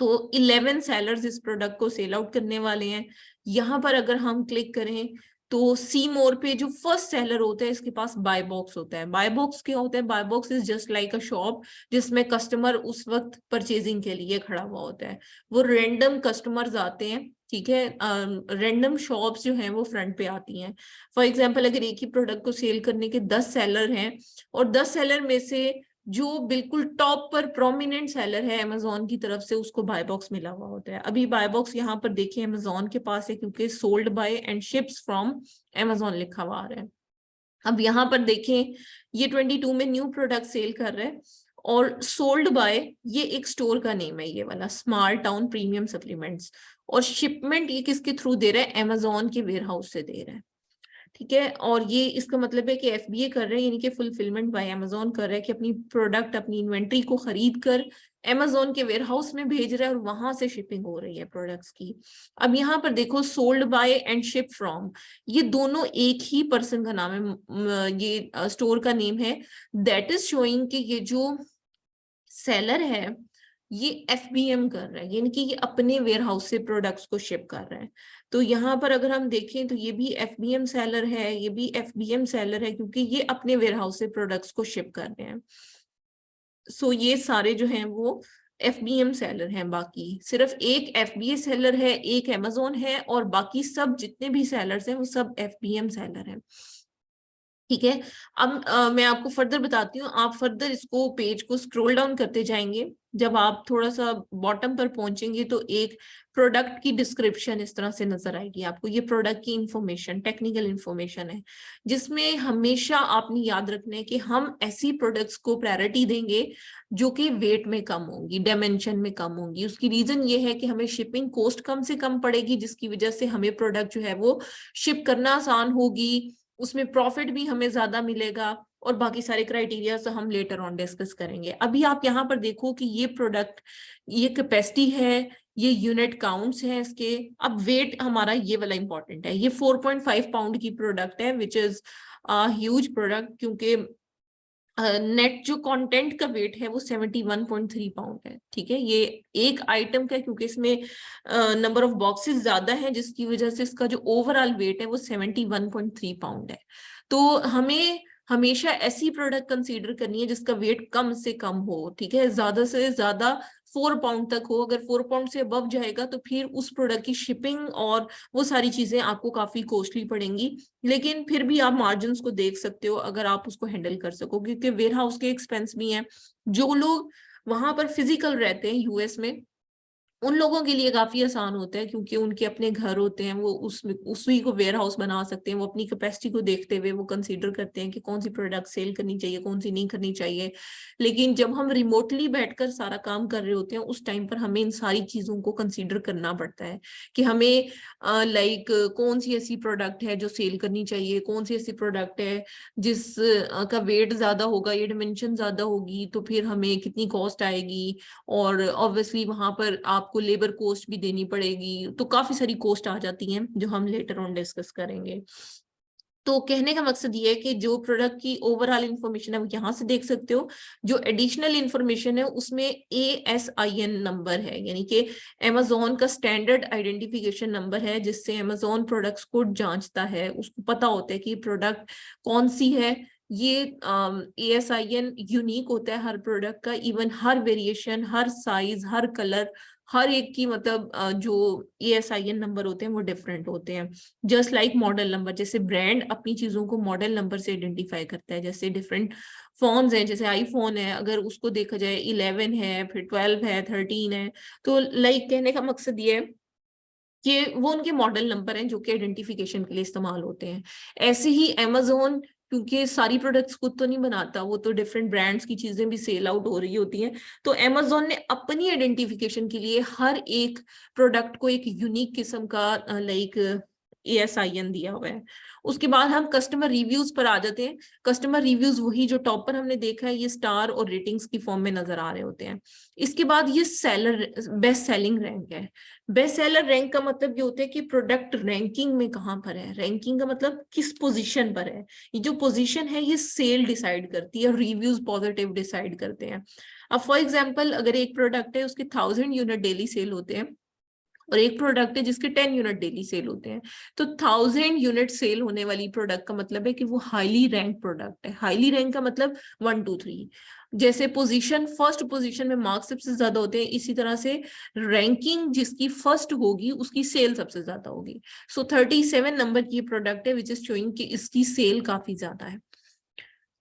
तो 11 सेलर्स इस प्रोडक्ट को सेल आउट करने वाले हैं। यहाँ पर अगर हम क्लिक करें तो सी मोर पे जो फर्स्ट सेलर होता है इसके पास बाय बॉक्स होता है। बाय बॉक्स क्या होता है? Buy box is just like a shop जिसमें कस्टमर उस वक्त परचेजिंग के लिए खड़ा हुआ होता है। वो रैंडम कस्टमर्स आते हैं, ठीक है, रैंडम शॉप्स जो हैं वो फ्रंट पे आती हैं। फॉर एग्जांपल अगर एक ही प्रोडक्ट को सेल करने के 10 सेलर हैं और 10 सेलर में से जो बिल्कुल टॉप पर प्रोमिनेंट सेलर है अमेजोन की तरफ से, उसको बाय बॉक्स मिला हुआ होता है। अभी बाय बॉक्स यहाँ पर देखिए अमेजोन के पास है क्योंकि sold by and ships from Amazon लिखा हुआ आ रहा है। अब यहाँ पर देखें ये 22 में न्यू प्रोडक्ट सेल कर रहा है और सोल्ड बाय, ये एक स्टोर का नेम है, ये वाला स्मॉल टाउन प्रीमियम सप्लीमेंट्स। और शिपमेंट ये किसके थ्रू दे रहा है, अमेजोन के वेयर हाउस से दे रहा है, ठीक है। और ये इसका मतलब है कि एफबीए कर रहे हैं, यानी कि फुलफिलमेंट बाय अमेजोन कर रहा है, कि अपनी प्रोडक्ट अपनी इन्वेंट्री को खरीद कर अमेजोन के वेयर हाउस में भेज रहा है और वहां से शिपिंग हो रही है प्रोडक्ट्स की। अब यहाँ पर देखो, sold by and ship from, ये दोनों एक ही पर्सन का नाम है, ये स्टोर का नेम है। दैट इज शोइंग कि ये जो सेलर है ये एफबीएम कर रहा है, यानी कि ये अपने वेयर हाउस से प्रोडक्ट्स को शिप कर रहा है। तो यहाँ पर अगर हम देखें तो ये भी एफबीएम सेलर है, ये भी एफबीएम सेलर है, क्योंकि ये अपने वेयर हाउस से प्रोडक्ट्स को शिप कर रहे हैं। सो ये सारे जो हैं वो एफबीएम सेलर हैं, बाकी सिर्फ एक एफबीए सेलर है, एक अमेजोन है, और बाकी सब जितने भी सेलर्स हैं वो सब एफबीएम सेलर हैं, ठीक है। अब मैं आपको फर्दर बताती हूँ, आप फर्दर इसको पेज को स्क्रॉल डाउन करते जाएंगे, जब आप थोड़ा सा बॉटम पर पहुंचेंगे तो एक प्रोडक्ट की डिस्क्रिप्शन इस तरह से नजर आएगी आपको। ये प्रोडक्ट की इंफॉर्मेशन, टेक्निकल इंफॉर्मेशन है, जिसमें हमेशा आपने याद रखना है कि हम ऐसी प्रोडक्ट्स को प्रायोरिटी देंगे जो कि वेट में कम होंगी, डायमेंशन में कम होंगी। उसकी रीजन ये है कि हमें शिपिंग कॉस्ट कम से कम पड़ेगी, जिसकी वजह से हमें प्रोडक्ट जो है वो शिप करना आसान होगी, उसमें प्रॉफिट भी हमें ज्यादा मिलेगा, और बाकी सारे क्राइटेरिया तो हम लेटर ऑन डिस्कस करेंगे। अभी आप यहाँ पर देखो कि ये प्रोडक्ट, ये कैपेसिटी है, ये यूनिट काउंट्स हैं इसके। अब वेट हमारा ये वाला इंपॉर्टेंट है, ये 4.5 पाउंड की प्रोडक्ट है, विच इज ह्यूज प्रोडक्ट, क्योंकि नेट जो कंटेंट का वेट है वो 71.3 पाउंड है, ठीक है। ये एक आइटम का, क्योंकि इसमें नंबर ऑफ बॉक्सेस ज्यादा है, जिसकी वजह से इसका जो ओवरऑल वेट है वो 71.3 पाउंड है। तो हमें हमेशा ऐसी प्रोडक्ट कंसीडर करनी है जिसका वेट कम से कम हो, ठीक है, ज्यादा से ज्यादा 4 पाउंड तक हो। अगर 4 पाउंड से अबव जाएगा तो फिर उस प्रोडक्ट की शिपिंग और वो सारी चीजें आपको काफी कॉस्टली पड़ेंगी, लेकिन फिर भी आप मार्जिन को देख सकते हो अगर आप उसको हैंडल कर सको, क्योंकि वेयर हाउस के एक्सपेंस भी हैं। जो लोग वहां पर फिजिकल रहते हैं यूएस में, उन लोगों के लिए काफी आसान होता है, क्योंकि उनके अपने घर होते हैं, वो उसमें उसी को वेयर हाउस बना सकते हैं। वो अपनी कैपेसिटी को देखते हुए वो कंसीडर करते हैं कि कौन सी प्रोडक्ट सेल करनी चाहिए, कौन सी नहीं करनी चाहिए। लेकिन जब हम रिमोटली बैठकर सारा काम कर रहे होते हैं, उस टाइम पर हमें इन सारी चीजों को कंसीडर करना पड़ता है कि हमें लाइक कौन सी ऐसी प्रोडक्ट है जो सेल करनी चाहिए, कौन सी ऐसी प्रोडक्ट है जिस का वेट ज्यादा होगा, ये डिमेंशन ज्यादा होगी, तो फिर हमें कितनी कॉस्ट आएगी, और ऑब्वियसली वहां पर आपको लेबर कॉस्ट भी देनी पड़ेगी। तो काफी सारी कॉस्ट आ जाती हैं जो हम लेटर ऑन डिस्कस करेंगे। तो कहने का मकसद ये है कि जो प्रोडक्ट की ओवरऑल इंफॉर्मेशन है वो यहाँ से देख सकते हो। जो एडिशनल इंफॉर्मेशन है उसमें ASIN नंबर है, यानी कि अमेजोन का स्टैंडर्ड आइडेंटिफिकेशन नंबर है, जिससे अमेजोन प्रोडक्ट्स को जांचता है, उसको पता होता है कि प्रोडक्ट कौन सी है। ये ASIN यूनिक होता है हर प्रोडक्ट का, इवन हर वेरिएशन, हर साइज, हर कलर, हर एक की मतलब जो ASIN नंबर होते हैं वो डिफरेंट होते हैं। जस्ट लाइक मॉडल नंबर, जैसे ब्रांड अपनी चीजों को मॉडल नंबर से आइडेंटिफाई करता है, जैसे डिफरेंट फोन्स हैं, जैसे आईफोन है, अगर उसको देखा जाए 11 है, फिर 12 है, 13 है, तो लाइक कहने का मकसद ये है कि वो उनके मॉडल नंबर हैं जो कि आइडेंटिफिकेशन के लिए इस्तेमाल होते हैं। ऐसे ही अमेजोन, क्योंकि सारी प्रोडक्ट्स खुद तो नहीं बनाता, वो तो डिफरेंट ब्रांड्स की चीजें भी सेल आउट हो रही होती हैं, तो अमेजोन ने अपनी आइडेंटिफिकेशन के लिए हर एक प्रोडक्ट को एक यूनिक किस्म का लाइक ASIN दिया हुआ है। उसके बाद हम कस्टमर रिव्यूज पर आ जाते हैं। कस्टमर रिव्यूज वही जो टॉप पर हमने देखा है, ये स्टार और रेटिंग्स की फॉर्म में नजर आ रहे होते हैं। इसके बाद ये सेलर बेस्ट सेलिंग रैंक है। बेस्ट सेलर रैंक का मतलब ये होता है कि प्रोडक्ट रैंकिंग में कहाँ पर है, रैंकिंग का मतलब किस पोजीशन पर है। ये जो पोजीशन है ये सेल डिसाइड करती है, रिव्यूज पॉजिटिव डिसाइड करते हैं। अब फॉर एग्जांपल अगर एक प्रोडक्ट है उसके 1000 यूनिट डेली सेल होते हैं, और एक प्रोडक्ट है जिसके 10 यूनिट डेली सेल होते हैं, तो 1000 यूनिट सेल होने वाली प्रोडक्ट का मतलब है कि वो हाईली रैंक प्रोडक्ट है। हाईली रैंक का मतलब 1 2 3, जैसे पोजीशन, फर्स्ट पोजीशन में मार्क्स सबसे ज्यादा होते हैं, इसी तरह से रैंकिंग जिसकी फर्स्ट होगी उसकी सेल सबसे ज्यादा होगी। सो 37 नंबर की प्रोडक्ट है विच इज शोइंग कि इसकी सेल काफी ज्यादा है।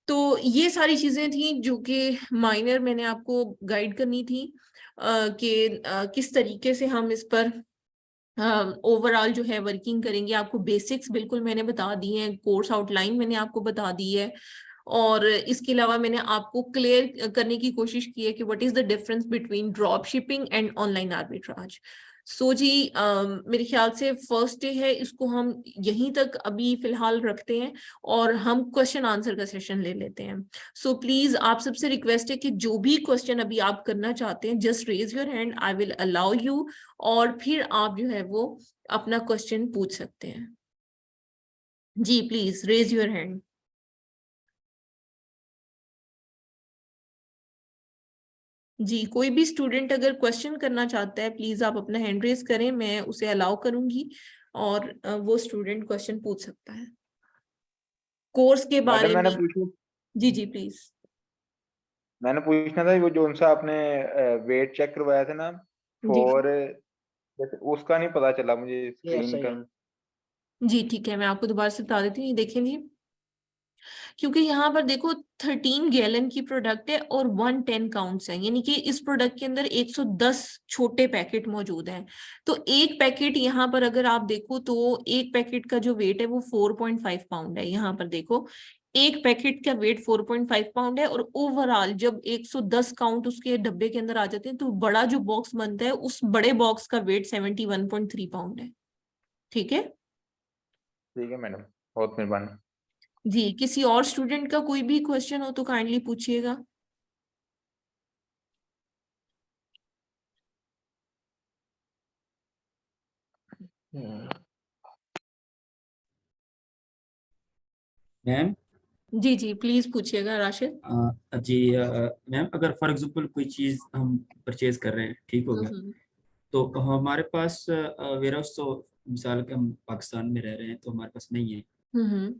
तो ये सारी चीजें थी जो कि माइनर मैंने आपको गाइड करनी थी कि किस तरीके से हम इस पर ओवरऑल जो है वर्किंग करेंगे। आपको बेसिक्स बिल्कुल मैंने बता दी हैं, कोर्स आउटलाइन मैंने आपको बता दी है, और इसके अलावा मैंने आपको क्लियर करने की कोशिश की है कि what is the difference between drop shipping and online arbitrage. So जी मेरे ख्याल से फर्स्ट डे है, इसको हम यहीं तक अभी फिलहाल रखते हैं और हम क्वेश्चन आंसर का सेशन ले लेते हैं। सो प्लीज आप सबसे रिक्वेस्ट है कि जो भी क्वेश्चन अभी आप करना चाहते हैं just raise your hand, I will allow you, और फिर आप जो है वो अपना क्वेश्चन पूछ सकते हैं। जी प्लीज रेज योर हैंड। जी कोई भी स्टूडेंट अगर क्वेश्चन करना चाहता है प्लीज आप अपना हैंड रेज करें, मैं उसे अलाउ करूंगी और वो स्टूडेंट क्वेश्चन पूछ सकता है कोर्स के बारे मैडम मैंने में। पूछू जी जी प्लीज। मैंने पूछना था वो जो उनसे आपने वेट चेक करवाया था ना जी फॉर, उसका नहीं पता चला मुझे स्क्रीन का। जी ठीक है, मैं आपको दोबारा से बता देती हूँ। ये देखें जी, क्योंकि यहाँ पर देखो 13 गैलन की प्रोडक्ट है और 110 काउंट्स है, यानी कि इस प्रोडक्ट के अंदर 110 छोटे पैकेट मौजूद हैं। तो एक पैकेट यहाँ पर अगर आप देखो तो एक पैकेट का जो वेट है वो 4.5 पाउंड है। यहाँ पर देखो एक पैकेट का वेट 4.5 पाउंड है और ओवरऑल जब 110 काउंट उसके डब्बे के अंदर आ जाते हैं तो बड़ा जो बॉक्स बनता है उस बड़े बॉक्स का वेट 71.3 पाउंड है। ठीक है। ठीक है मैडम, बहुत मेहरबानी। जी किसी और स्टूडेंट का कोई भी क्वेश्चन हो तो काइंडली पूछिएगा। मैम जी जी प्लीज पूछिएगा राशिद। जी मैम, अगर फॉर एग्जांपल कोई चीज़ हम परचेज कर रहे हैं, ठीक हो गया, हम्म तो हमारे पास वेयर हाउस, तो मिसाल के हम पाकिस्तान में रह रहे हैं तो हमारे पास नहीं है, हम्म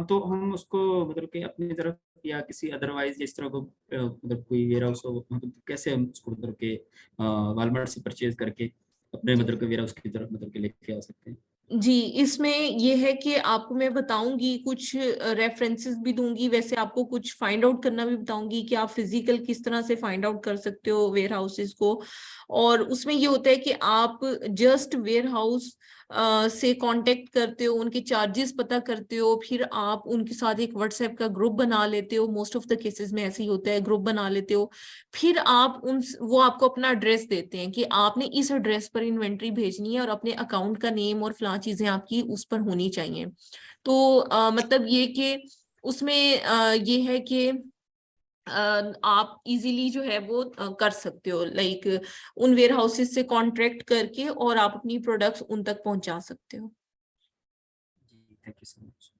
तो हम उसको मतलब कि अपनी तरफ या किसी अदरवाइज इस तरह को मतलब कोई वेयर हाउस हो, मतलब कैसे हम उसको मतलब के वालमार्ट से परचेज करके अपने जी मतलब के वेयर हाउस की तरफ मतलब के लेके आ सकते हैं। जी इसमें ये है कि आपको मैं बताऊंगी, कुछ रेफरेंसेस भी दूंगी, वैसे आपको कुछ फाइंड आउट करना भी बताऊंगी कि आप फिजिकल किस तरह से फाइंड आउट कर सकते हो वेयर हाउसेस को। और उसमें ये होता है कि आप जस्ट वेयर हाउस से कांटेक्ट करते हो, उनके चार्जेस पता करते हो, फिर आप उनके साथ एक व्हाट्सएप का ग्रुप बना लेते हो। मोस्ट ऑफ द केसेस में ऐसे ही होता है, ग्रुप बना लेते हो। फिर आप वो आपको अपना एड्रेस देते हैं कि आपने इस एड्रेस पर इन्वेंट्री भेजनी है और अपने अकाउंट का नेम और फलां चीजें आपकी उस पर होनी चाहिए। तो मतलब ये कि उसमें ये है कि आप इजीली जो है वो कर सकते हो, लाइक उन वेयर हाउसेस से कॉन्ट्रैक्ट करके और आप अपनी प्रोडक्ट्स उन तक पहुंचा सकते हो। जी थैंक यू सो मच।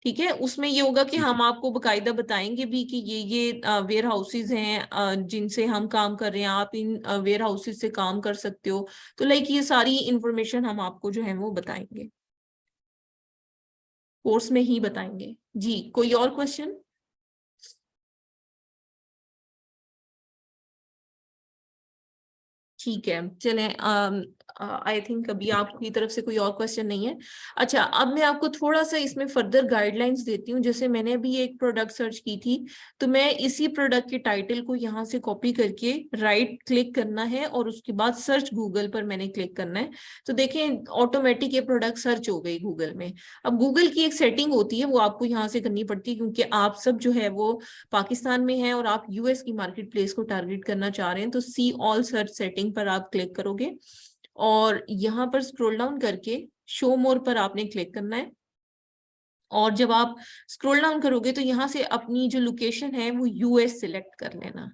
ठीक है, उसमें ये होगा कि जी हम जी आपको बकायदा बताएंगे भी कि ये वेयर हाउसेस हैं जिनसे हम काम कर रहे हैं, आप इन वेयर हाउसेस से काम कर सकते हो। तो लाइक ये सारी इंफॉर्मेशन हम आपको जो है वो बताएंगे, कोर्स में ही बताएंगे। जी कोई और क्वेश्चन? ठीक है चलें, आई थिंक अभी आपकी तरफ से कोई और क्वेश्चन नहीं है। अच्छा अब मैं आपको थोड़ा सा इसमें फर्दर गाइडलाइंस देती हूँ। जैसे मैंने अभी एक प्रोडक्ट सर्च की थी, तो मैं इसी प्रोडक्ट के टाइटल को यहाँ से कॉपी करके राइट क्लिक करना है और उसके बाद सर्च गूगल पर मैंने क्लिक करना है। तो देखें ऑटोमेटिक ये प्रोडक्ट सर्च हो गई गूगल में। अब गूगल की एक सेटिंग होती है वो आपको यहाँ से करनी पड़ती है, क्योंकि आप सब जो है वो पाकिस्तान में है और आप यूएस की मार्केट प्लेस को टारगेट करना चाह रहे हैं। तो सी ऑल सर्च सेटिंग पर आप क्लिक करोगे और यहाँ पर स्क्रॉल डाउन करके शो मोर पर आपने क्लिक करना है। और जब आप स्क्रॉल डाउन करोगे तो यहाँ से अपनी जो लोकेशन है वो यूएस सिलेक्ट कर लेना।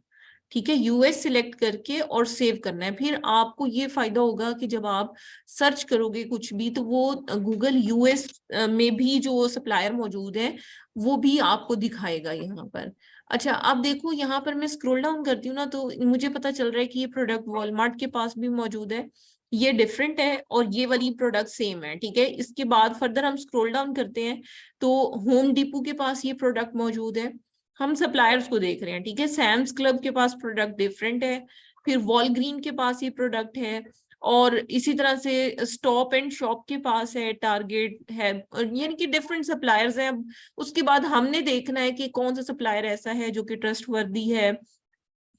ठीक है, यूएस सिलेक्ट करके और सेव करना है। फिर आपको ये फायदा होगा कि जब आप सर्च करोगे कुछ भी तो वो गूगल यूएस में भी जो सप्लायर मौजूद है वो भी आपको दिखाएगा यहाँ पर। अच्छा अब देखो यहाँ पर मैं स्क्रॉल डाउन करती हूँ ना, तो मुझे पता चल रहा है कि ये प्रोडक्ट वॉलमार्ट के पास भी मौजूद है। ये डिफरेंट है और ये वाली प्रोडक्ट सेम है। ठीक है, इसके बाद फर्दर हम स्क्रॉल डाउन करते हैं तो होम डिपो के पास ये प्रोडक्ट मौजूद है। हम सप्लायर्स को देख रहे हैं। ठीक है, सैम्स क्लब के पास प्रोडक्ट डिफरेंट है, फिर वॉलग्रीन के पास ये प्रोडक्ट है, और इसी तरह से स्टॉप एंड शॉप के पास है, टारगेट है, यानी कि डिफरेंट सप्लायर्स हैं। अब उसके बाद हमने देखना है कि कौन सा सप्लायर ऐसा है जो कि ट्रस्टवर्दी है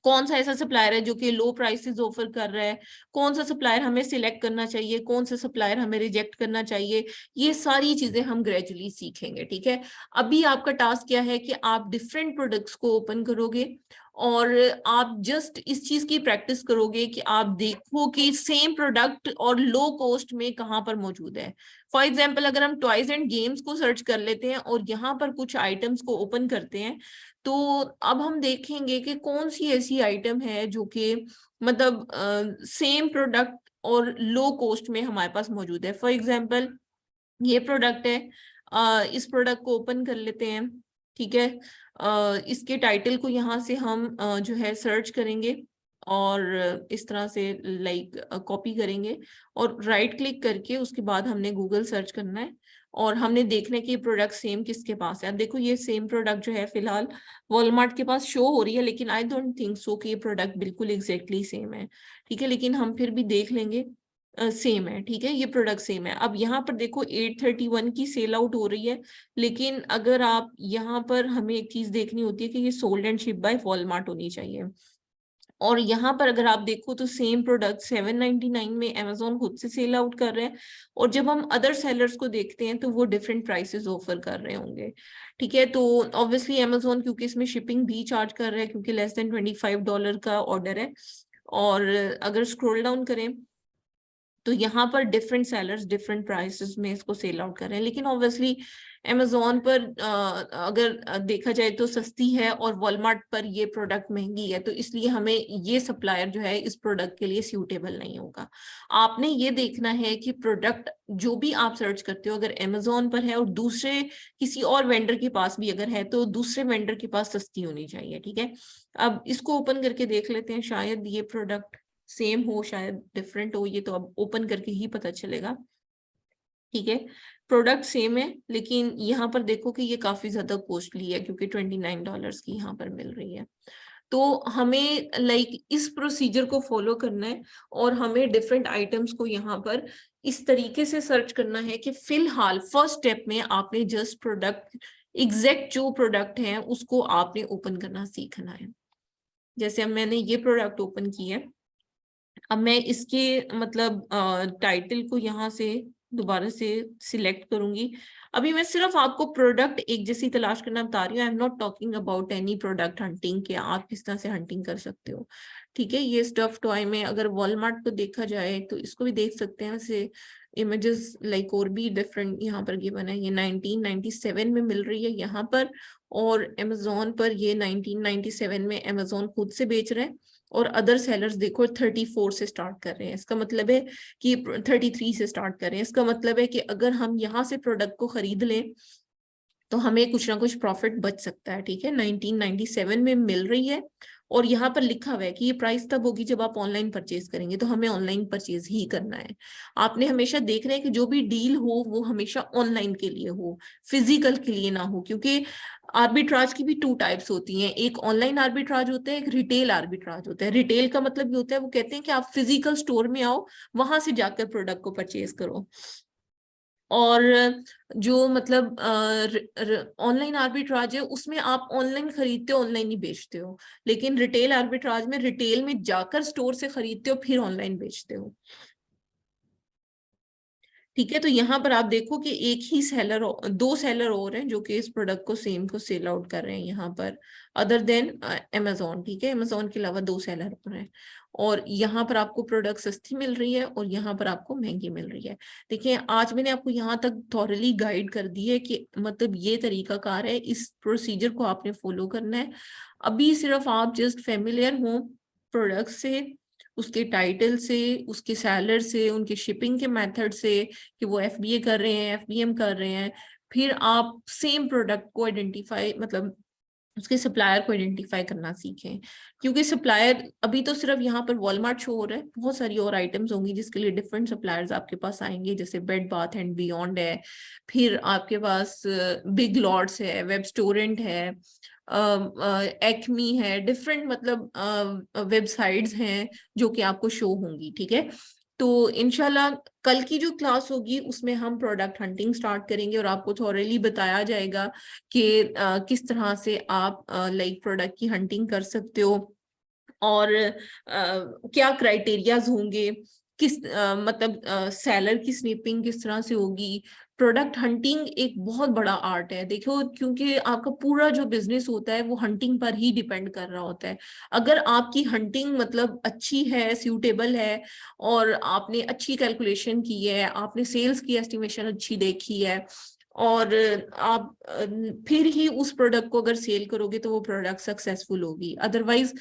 कौन सा ऐसा सप्लायर है जो कि लो प्राइसेस ऑफर कर रहा है, कौन सा सप्लायर हमें सिलेक्ट करना चाहिए, कौन सा सप्लायर हमें रिजेक्ट करना चाहिए, ये सारी चीजें हम ग्रेजुअली सीखेंगे, ठीक है। अभी आपका टास्क क्या है कि आप डिफरेंट प्रोडक्ट्स को ओपन करोगे और आप जस्ट इस चीज की प्रैक्टिस करोगे कि आप देखो कि सेम प्रोडक्ट और लो कॉस्ट में कहाँ पर मौजूद है। फॉर एग्जाम्पल अगर हम टॉयज एंड गेम्स को सर्च कर लेते हैं और यहाँ पर कुछ आइटम्स को ओपन करते हैं, तो अब हम देखेंगे कि कौन सी ऐसी आइटम है जो कि मतलब सेम प्रोडक्ट और लो कॉस्ट में हमारे पास मौजूद है। फॉर एग्जाम्पल ये प्रोडक्ट है, इस प्रोडक्ट को ओपन कर लेते हैं, ठीक है। इसके टाइटल को यहाँ से हम जो है सर्च करेंगे और इस तरह से लाइक कॉपी करेंगे और राइट क्लिक करके उसके बाद हमने गूगल सर्च करना है और हमने देखना है कि ये प्रोडक्ट सेम किसके पास है। अब देखो ये सेम प्रोडक्ट जो है फिलहाल वॉलमार्ट के पास शो हो रही है, लेकिन आई डोंट थिंक सो कि ये प्रोडक्ट बिल्कुल एग्जैक्टली सेम है, ठीक है, लेकिन हम फिर भी देख लेंगे। सेम है, ठीक है, ये प्रोडक्ट सेम है। अब यहाँ पर देखो 831 की सेल आउट हो रही है, लेकिन अगर आप यहाँ पर हमें एक चीज देखनी होती है कि ये sold and ship by Walmart होनी चाहिए। और यहाँ पर अगर आप देखो तो सेम प्रोडक्ट 799 में अमेजोन खुद से सेल आउट कर रहे हैं, और जब हम अदर सेलर्स को देखते हैं तो वो डिफरेंट प्राइसेस ऑफर कर रहे होंगे, ठीक है। तो ऑब्वियसली अमेजोन क्योंकि इसमें शिपिंग भी चार्ज कर रहा है क्योंकि लेस देन $25 का ऑर्डर है। और अगर स्क्रॉल डाउन करें तो यहाँ पर डिफरेंट सेलर्स डिफरेंट प्राइसेस में इसको सेल आउट कर रहे हैं, लेकिन ऑब्वियसली अमेजोन पर अगर देखा जाए तो सस्ती है और वॉलमार्ट पर ये प्रोडक्ट महंगी है, तो इसलिए हमें ये सप्लायर जो है इस प्रोडक्ट के लिए सूटेबल नहीं होगा। आपने ये देखना है कि प्रोडक्ट जो भी आप सर्च करते हो अगर अमेजोन पर है और दूसरे किसी और वेंडर के पास भी अगर है तो दूसरे वेंडर के पास सस्ती होनी चाहिए, ठीक है। अब इसको ओपन करके देख लेते हैं, शायद ये प्रोडक्ट सेम हो शायद डिफरेंट हो, ये तो अब ओपन करके ही पता चलेगा, ठीक है। प्रोडक्ट सेम है लेकिन यहाँ पर देखो कि ये काफी ज्यादा कॉस्टली है क्योंकि $29 की यहाँ पर मिल रही है। तो हमें लाइक इस प्रोसीजर को फॉलो करना है और हमें डिफरेंट आइटम्स को यहाँ पर इस तरीके से सर्च करना है कि फिलहाल फर्स्ट स्टेप में आपने जस्ट प्रोडक्ट एग्जैक्ट जो प्रोडक्ट है उसको आपने ओपन करना सीखना है। जैसे अब मैंने ये प्रोडक्ट ओपन किया है, अब मैं इसके मतलब टाइटल को यहाँ से दोबारा से सिलेक्ट करूंगी। अभी मैं सिर्फ आपको प्रोडक्ट एक जैसी तलाश करना बता रही हूँ, I am not talking about any product hunting के आप किस तरह से हंटिंग कर सकते हो, ठीक है। ये स्टफ टॉय में अगर वॉलमार्ट को देखा जाए तो इसको भी देख सकते हैं, वैसे इमेजेस लाइक और भी डिफरेंट यहाँ पर गिवन है। ये 1997 में मिल रही है यहाँ पर, और अमेजोन पर ये 1997 में अमेजोन खुद से बेच रहे हैं और अदर सेलर्स देखो 34 से स्टार्ट कर रहे हैं। इसका मतलब है कि 33 से स्टार्ट कर रहे हैं। इसका मतलब है कि अगर हम यहाँ से प्रोडक्ट को खरीद लें तो हमें कुछ ना कुछ प्रॉफिट बच सकता है, ठीक है। 1997 में मिल रही है और यहाँ पर लिखा हुआ है कि ये प्राइस तब होगी जब आप ऑनलाइन परचेज करेंगे, तो हमें ऑनलाइन परचेज ही करना है। आपने हमेशा देखना है कि जो भी डील हो वो हमेशा ऑनलाइन के लिए हो, फिजिकल के लिए ना हो, क्योंकि आर्बिट्राज की भी 2 टाइप्स होती हैं, एक ऑनलाइन आर्बिट्राज होता है, एक रिटेल आर्बिट्राज होता है। रिटेल का मतलब ये होता है, वो कहते हैं कि आप फिजिकल स्टोर में आओ, वहां से जाकर प्रोडक्ट को परचेज करो। और जो मतलब ऑनलाइन आर्बिट्राज है उसमें आप ऑनलाइन खरीदते हो ऑनलाइन ही बेचते हो, लेकिन रिटेल आर्बिट्राज में रिटेल में जाकर स्टोर से खरीदते हो फिर ऑनलाइन बेचते हो, ठीक है। तो यहाँ पर आप देखो कि एक ही सेलर, 2 सेलर और हैं जो कि इस प्रोडक्ट को सेम को सेल आउट कर रहे हैं यहाँ पर, अदर देन अमेजोन, ठीक है। अमेजोन के अलावा 2 सेलर और हैं और यहाँ पर आपको प्रोडक्ट सस्ती मिल रही है और यहाँ पर आपको महंगी मिल रही है। देखिए आज मैंने आपको यहाँ तक थॉरली गाइड कर दी है कि मतलब ये तरीकाकार है, इस प्रोसीजर को आपने फॉलो करना है। अभी सिर्फ आप जस्ट फेमिलियर हो प्रोडक्ट से, उसके टाइटल से, उसके सेलर से, उनके शिपिंग के मेथड से कि वो एफबीए कर रहे हैं एफबीएम कर रहे हैं, फिर आप सेम प्रोडक्ट को आइडेंटिफाई मतलब उसके सप्लायर को आइडेंटिफाई करना सीखें। क्योंकि सप्लायर अभी तो सिर्फ यहाँ पर वॉलमार्ट शो हो रहा है, बहुत सारी और आइटम्स होंगी जिसके लिए डिफरेंट सप्लायर्स आपके पास आएंगे, जैसे बेड बाथ एंड बियॉन्ड है, फिर आपके पास बिग लॉट्स है, वेबस्टोरेंट है, एक्मी है, डिफरेंट मतलब वेबसाइट्स हैं जो कि आपको शो होंगी, ठीक है। तो इंशाल्लाह कल की जो क्लास होगी उसमें हम प्रोडक्ट हंटिंग स्टार्ट करेंगे और आपको थॉरली बताया जाएगा कि किस तरह से आप लाइक प्रोडक्ट की हंटिंग कर सकते हो और क्या क्राइटेरियाज होंगे, किस मतलब सेलर की स्निपिंग किस तरह से होगी। प्रोडक्ट हंटिंग एक बहुत बड़ा आर्ट है, देखो, क्योंकि आपका पूरा जो बिजनेस होता है वो हंटिंग पर ही डिपेंड कर रहा होता है। अगर आपकी हंटिंग मतलब अच्छी है, सूटेबल है, और आपने अच्छी कैलकुलेशन की है, आपने सेल्स की एस्टिमेशन अच्छी देखी है, और आप फिर ही उस प्रोडक्ट को अगर सेल करोगे तो वो प्रोडक्ट सक्सेसफुल होगी। अदरवाइज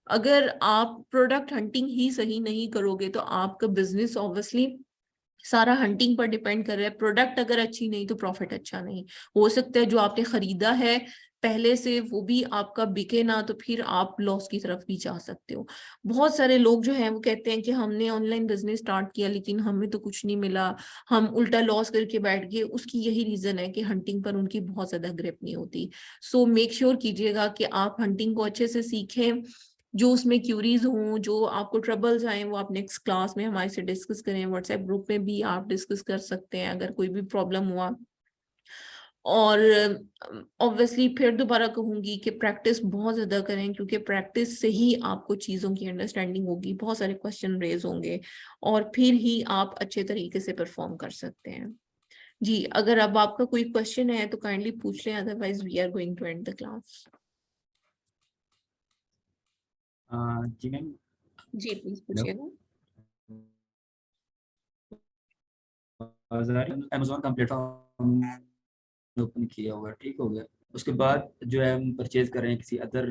अगर आप प्रोडक्ट हंटिंग ही सही नहीं करोगे तो आपका बिजनेस ऑब्वियसली सारा हंटिंग पर डिपेंड कर रहा है। प्रोडक्ट अगर अच्छी नहीं तो प्रॉफिट अच्छा नहीं हो सकता है। जो आपने खरीदा है पहले से वो भी आपका बिके ना, तो फिर आप लॉस की तरफ भी जा सकते हो। बहुत सारे लोग जो हैं वो कहते हैं कि हमने ऑनलाइन बिजनेस स्टार्ट किया लेकिन हमें तो कुछ नहीं मिला, हम उल्टा लॉस करके बैठ गए। उसकी यही रीजन है कि हंटिंग पर उनकी बहुत ज्यादा ग्रिप नहीं होती। सो मेक श्योर कीजिएगा कि आप हंटिंग को अच्छे से सीखें। जो उसमें क्यूरीज हों, जो आपको ट्रबल्स आए, वो आप नेक्स्ट क्लास में हमारे से डिस्कस करें। व्हाट्सएप ग्रुप में भी आप डिस्कस कर सकते हैं अगर कोई भी प्रॉब्लम हुआ। और ऑब्वियसली फिर दोबारा कहूंगी कि प्रैक्टिस बहुत ज्यादा करें, क्योंकि प्रैक्टिस से ही आपको चीजों की अंडरस्टैंडिंग होगी, बहुत सारे क्वेश्चन रेज होंगे, और फिर ही आप अच्छे तरीके से परफॉर्म कर सकते हैं। जी, अगर अब आपका कोई क्वेश्चन है तो काइंडली पूछ लें, otherwise we are going to end the class. जी मैम। जी प्लीज हेलो। पूछिएगा। अमेजोन का प्लेटफॉर्म ओपन किया हुआ है, ठीक हो गया। उसके बाद जो है हम परचेज कर रहे हैं किसी अदर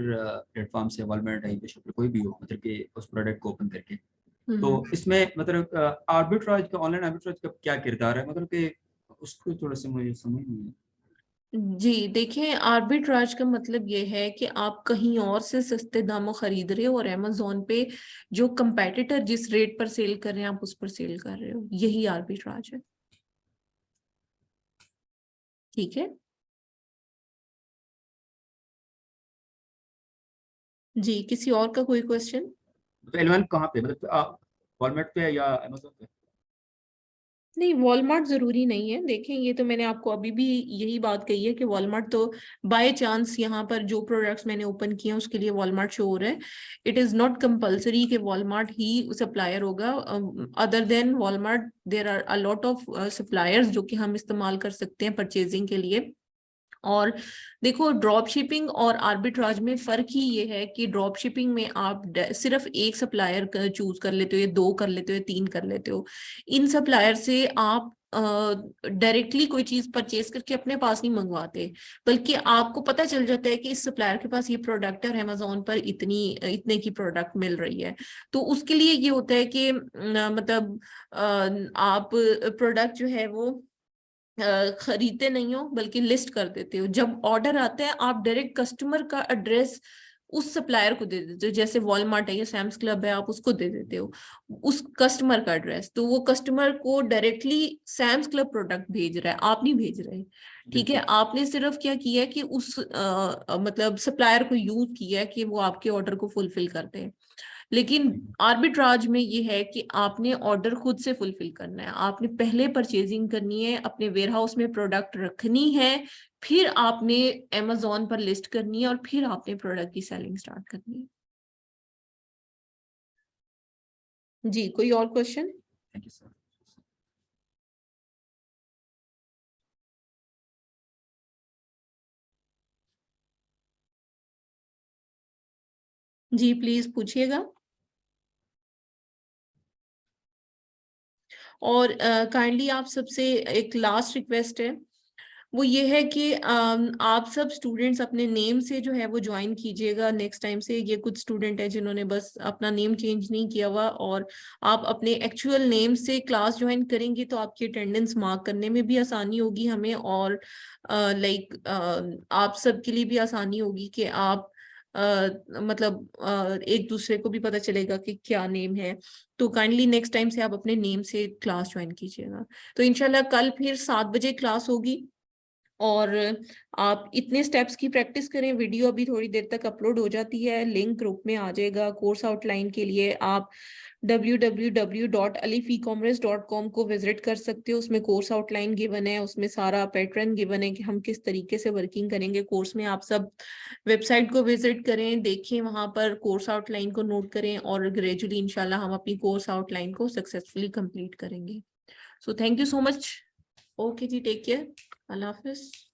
प्लेटफॉर्म से, वॉलमार्ट है, शॉप कोई भी हो, मतलब कि उस प्रोडक्ट को ओपन करके, तो इसमें मतलब आर्बिट्राज का, ऑनलाइन आर्बिट्राज का क्या किरदार है, मतलब कि उसको थोड़ा सा मुझे समझ नहीं है। जी देखिए, आर्बिट्राज का मतलब ये है कि आप कहीं और से सस्ते दामों खरीद रहे हो और अमेजोन पे जो कंपेटिटर जिस रेट पर सेल कर रहे हैं आप उस पर सेल कर रहे हो, यही आर्बिट्राज है। ठीक है जी, किसी और का कोई क्वेश्चन? तो एलेवन कहाँ पे, मतलब वॉलमार्ट पे या अमेजोन पे? नहीं, वॉलमार्ट जरूरी नहीं है। देखें, ये तो मैंने आपको अभी भी यही बात कही है कि वॉलमार्ट तो बाय चांस यहाँ पर जो प्रोडक्ट्स मैंने ओपन किए हैं उसके लिए वॉलमार्ट शो हो रहा है। इट इज नॉट कंपल्सरी कि वॉलमार्ट ही सप्लायर होगा। Other than Walmart there are a lot of suppliers जो कि हम इस्तेमाल कर सकते हैं परचेजिंग के लिए। और देखो, ड्रॉप शिपिंग और आर्बिट्राज में फर्क ही ये है कि ड्रॉप शिपिंग में आप सिर्फ एक सप्लायर चूज कर लेते हो, या दो कर लेते हो, या तीन कर लेते हो। इन सप्लायर से आप डायरेक्टली कोई चीज परचेज करके अपने पास नहीं मंगवाते, बल्कि आपको पता चल जाता है कि इस सप्लायर के पास ये प्रोडक्ट है और अमेजोन पर इतने की प्रोडक्ट मिल रही है। तो उसके लिए ये होता है कि मतलब आप प्रोडक्ट जो है वो खरीदते नहीं हो बल्कि लिस्ट कर देते हो। जब ऑर्डर आता है आप डायरेक्ट कस्टमर का एड्रेस उस सप्लायर को दे देते हो, जैसे वॉलमार्ट है या सैम्स क्लब है, आप उसको दे देते हो उस कस्टमर का एड्रेस, तो वो कस्टमर को डायरेक्टली सैम्स क्लब प्रोडक्ट भेज रहा है, आप नहीं भेज रहे। ठीक है, आपने सिर्फ क्या किया कि उस मतलब सप्लायर को यूज किया कि वो आपके ऑर्डर को फुलफिल करते हैं। लेकिन आर्बिट्राज में ये है कि आपने ऑर्डर खुद से फुलफिल करना है, आपने पहले परचेजिंग करनी है, अपने वेयरहाउस में प्रोडक्ट रखनी है, फिर आपने अमेजोन पर लिस्ट करनी है, और फिर आपने प्रोडक्ट की सेलिंग स्टार्ट करनी है। जी, कोई और क्वेश्चन? Thank you sir. जी प्लीज पूछिएगा। और काइंडली आप सबसे एक लास्ट रिक्वेस्ट है, वो ये है कि आप सब स्टूडेंट्स अपने नेम से जो है वो ज्वाइन कीजिएगा नेक्स्ट टाइम से। ये कुछ स्टूडेंट है जिन्होंने बस अपना नेम चेंज नहीं किया हुआ, और आप अपने एक्चुअल नेम से क्लास ज्वाइन करेंगे तो आपकी अटेंडेंस मार्क करने में भी आसानी होगी हमें, और लाइक आप सबके लिए भी आसानी होगी कि आप मतलब एक दूसरे को भी पता चलेगा कि क्या नेम है। तो काइंडली नेक्स्ट टाइम से आप अपने नेम से क्लास ज्वाइन कीजिएगा। तो इंशाल्लाह कल फिर 7 बजे क्लास होगी, और आप इतने स्टेप्स की प्रैक्टिस करें। वीडियो अभी थोड़ी देर तक अपलोड हो जाती है, लिंक ग्रुप में आ जाएगा। कोर्स आउटलाइन के लिए आप www.alifecommerce.com को विजिट कर सकते हो, उसमें कोर्स आउटलाइन गिवन है, उसमें सारा पैटर्न गिवन है कि हम किस तरीके से वर्किंग करेंगे कोर्स में। आप सब वेबसाइट को विजिट करें, देखें, वहां पर कोर्स आउटलाइन को नोट करें और ग्रेजुअली इंशाल्लाह हम अपनी कोर्स आउटलाइन को सक्सेसफुली कंप्लीट करेंगे। So thank you so much. Okay जी, टेक केयर, अल्लाह हाफिज।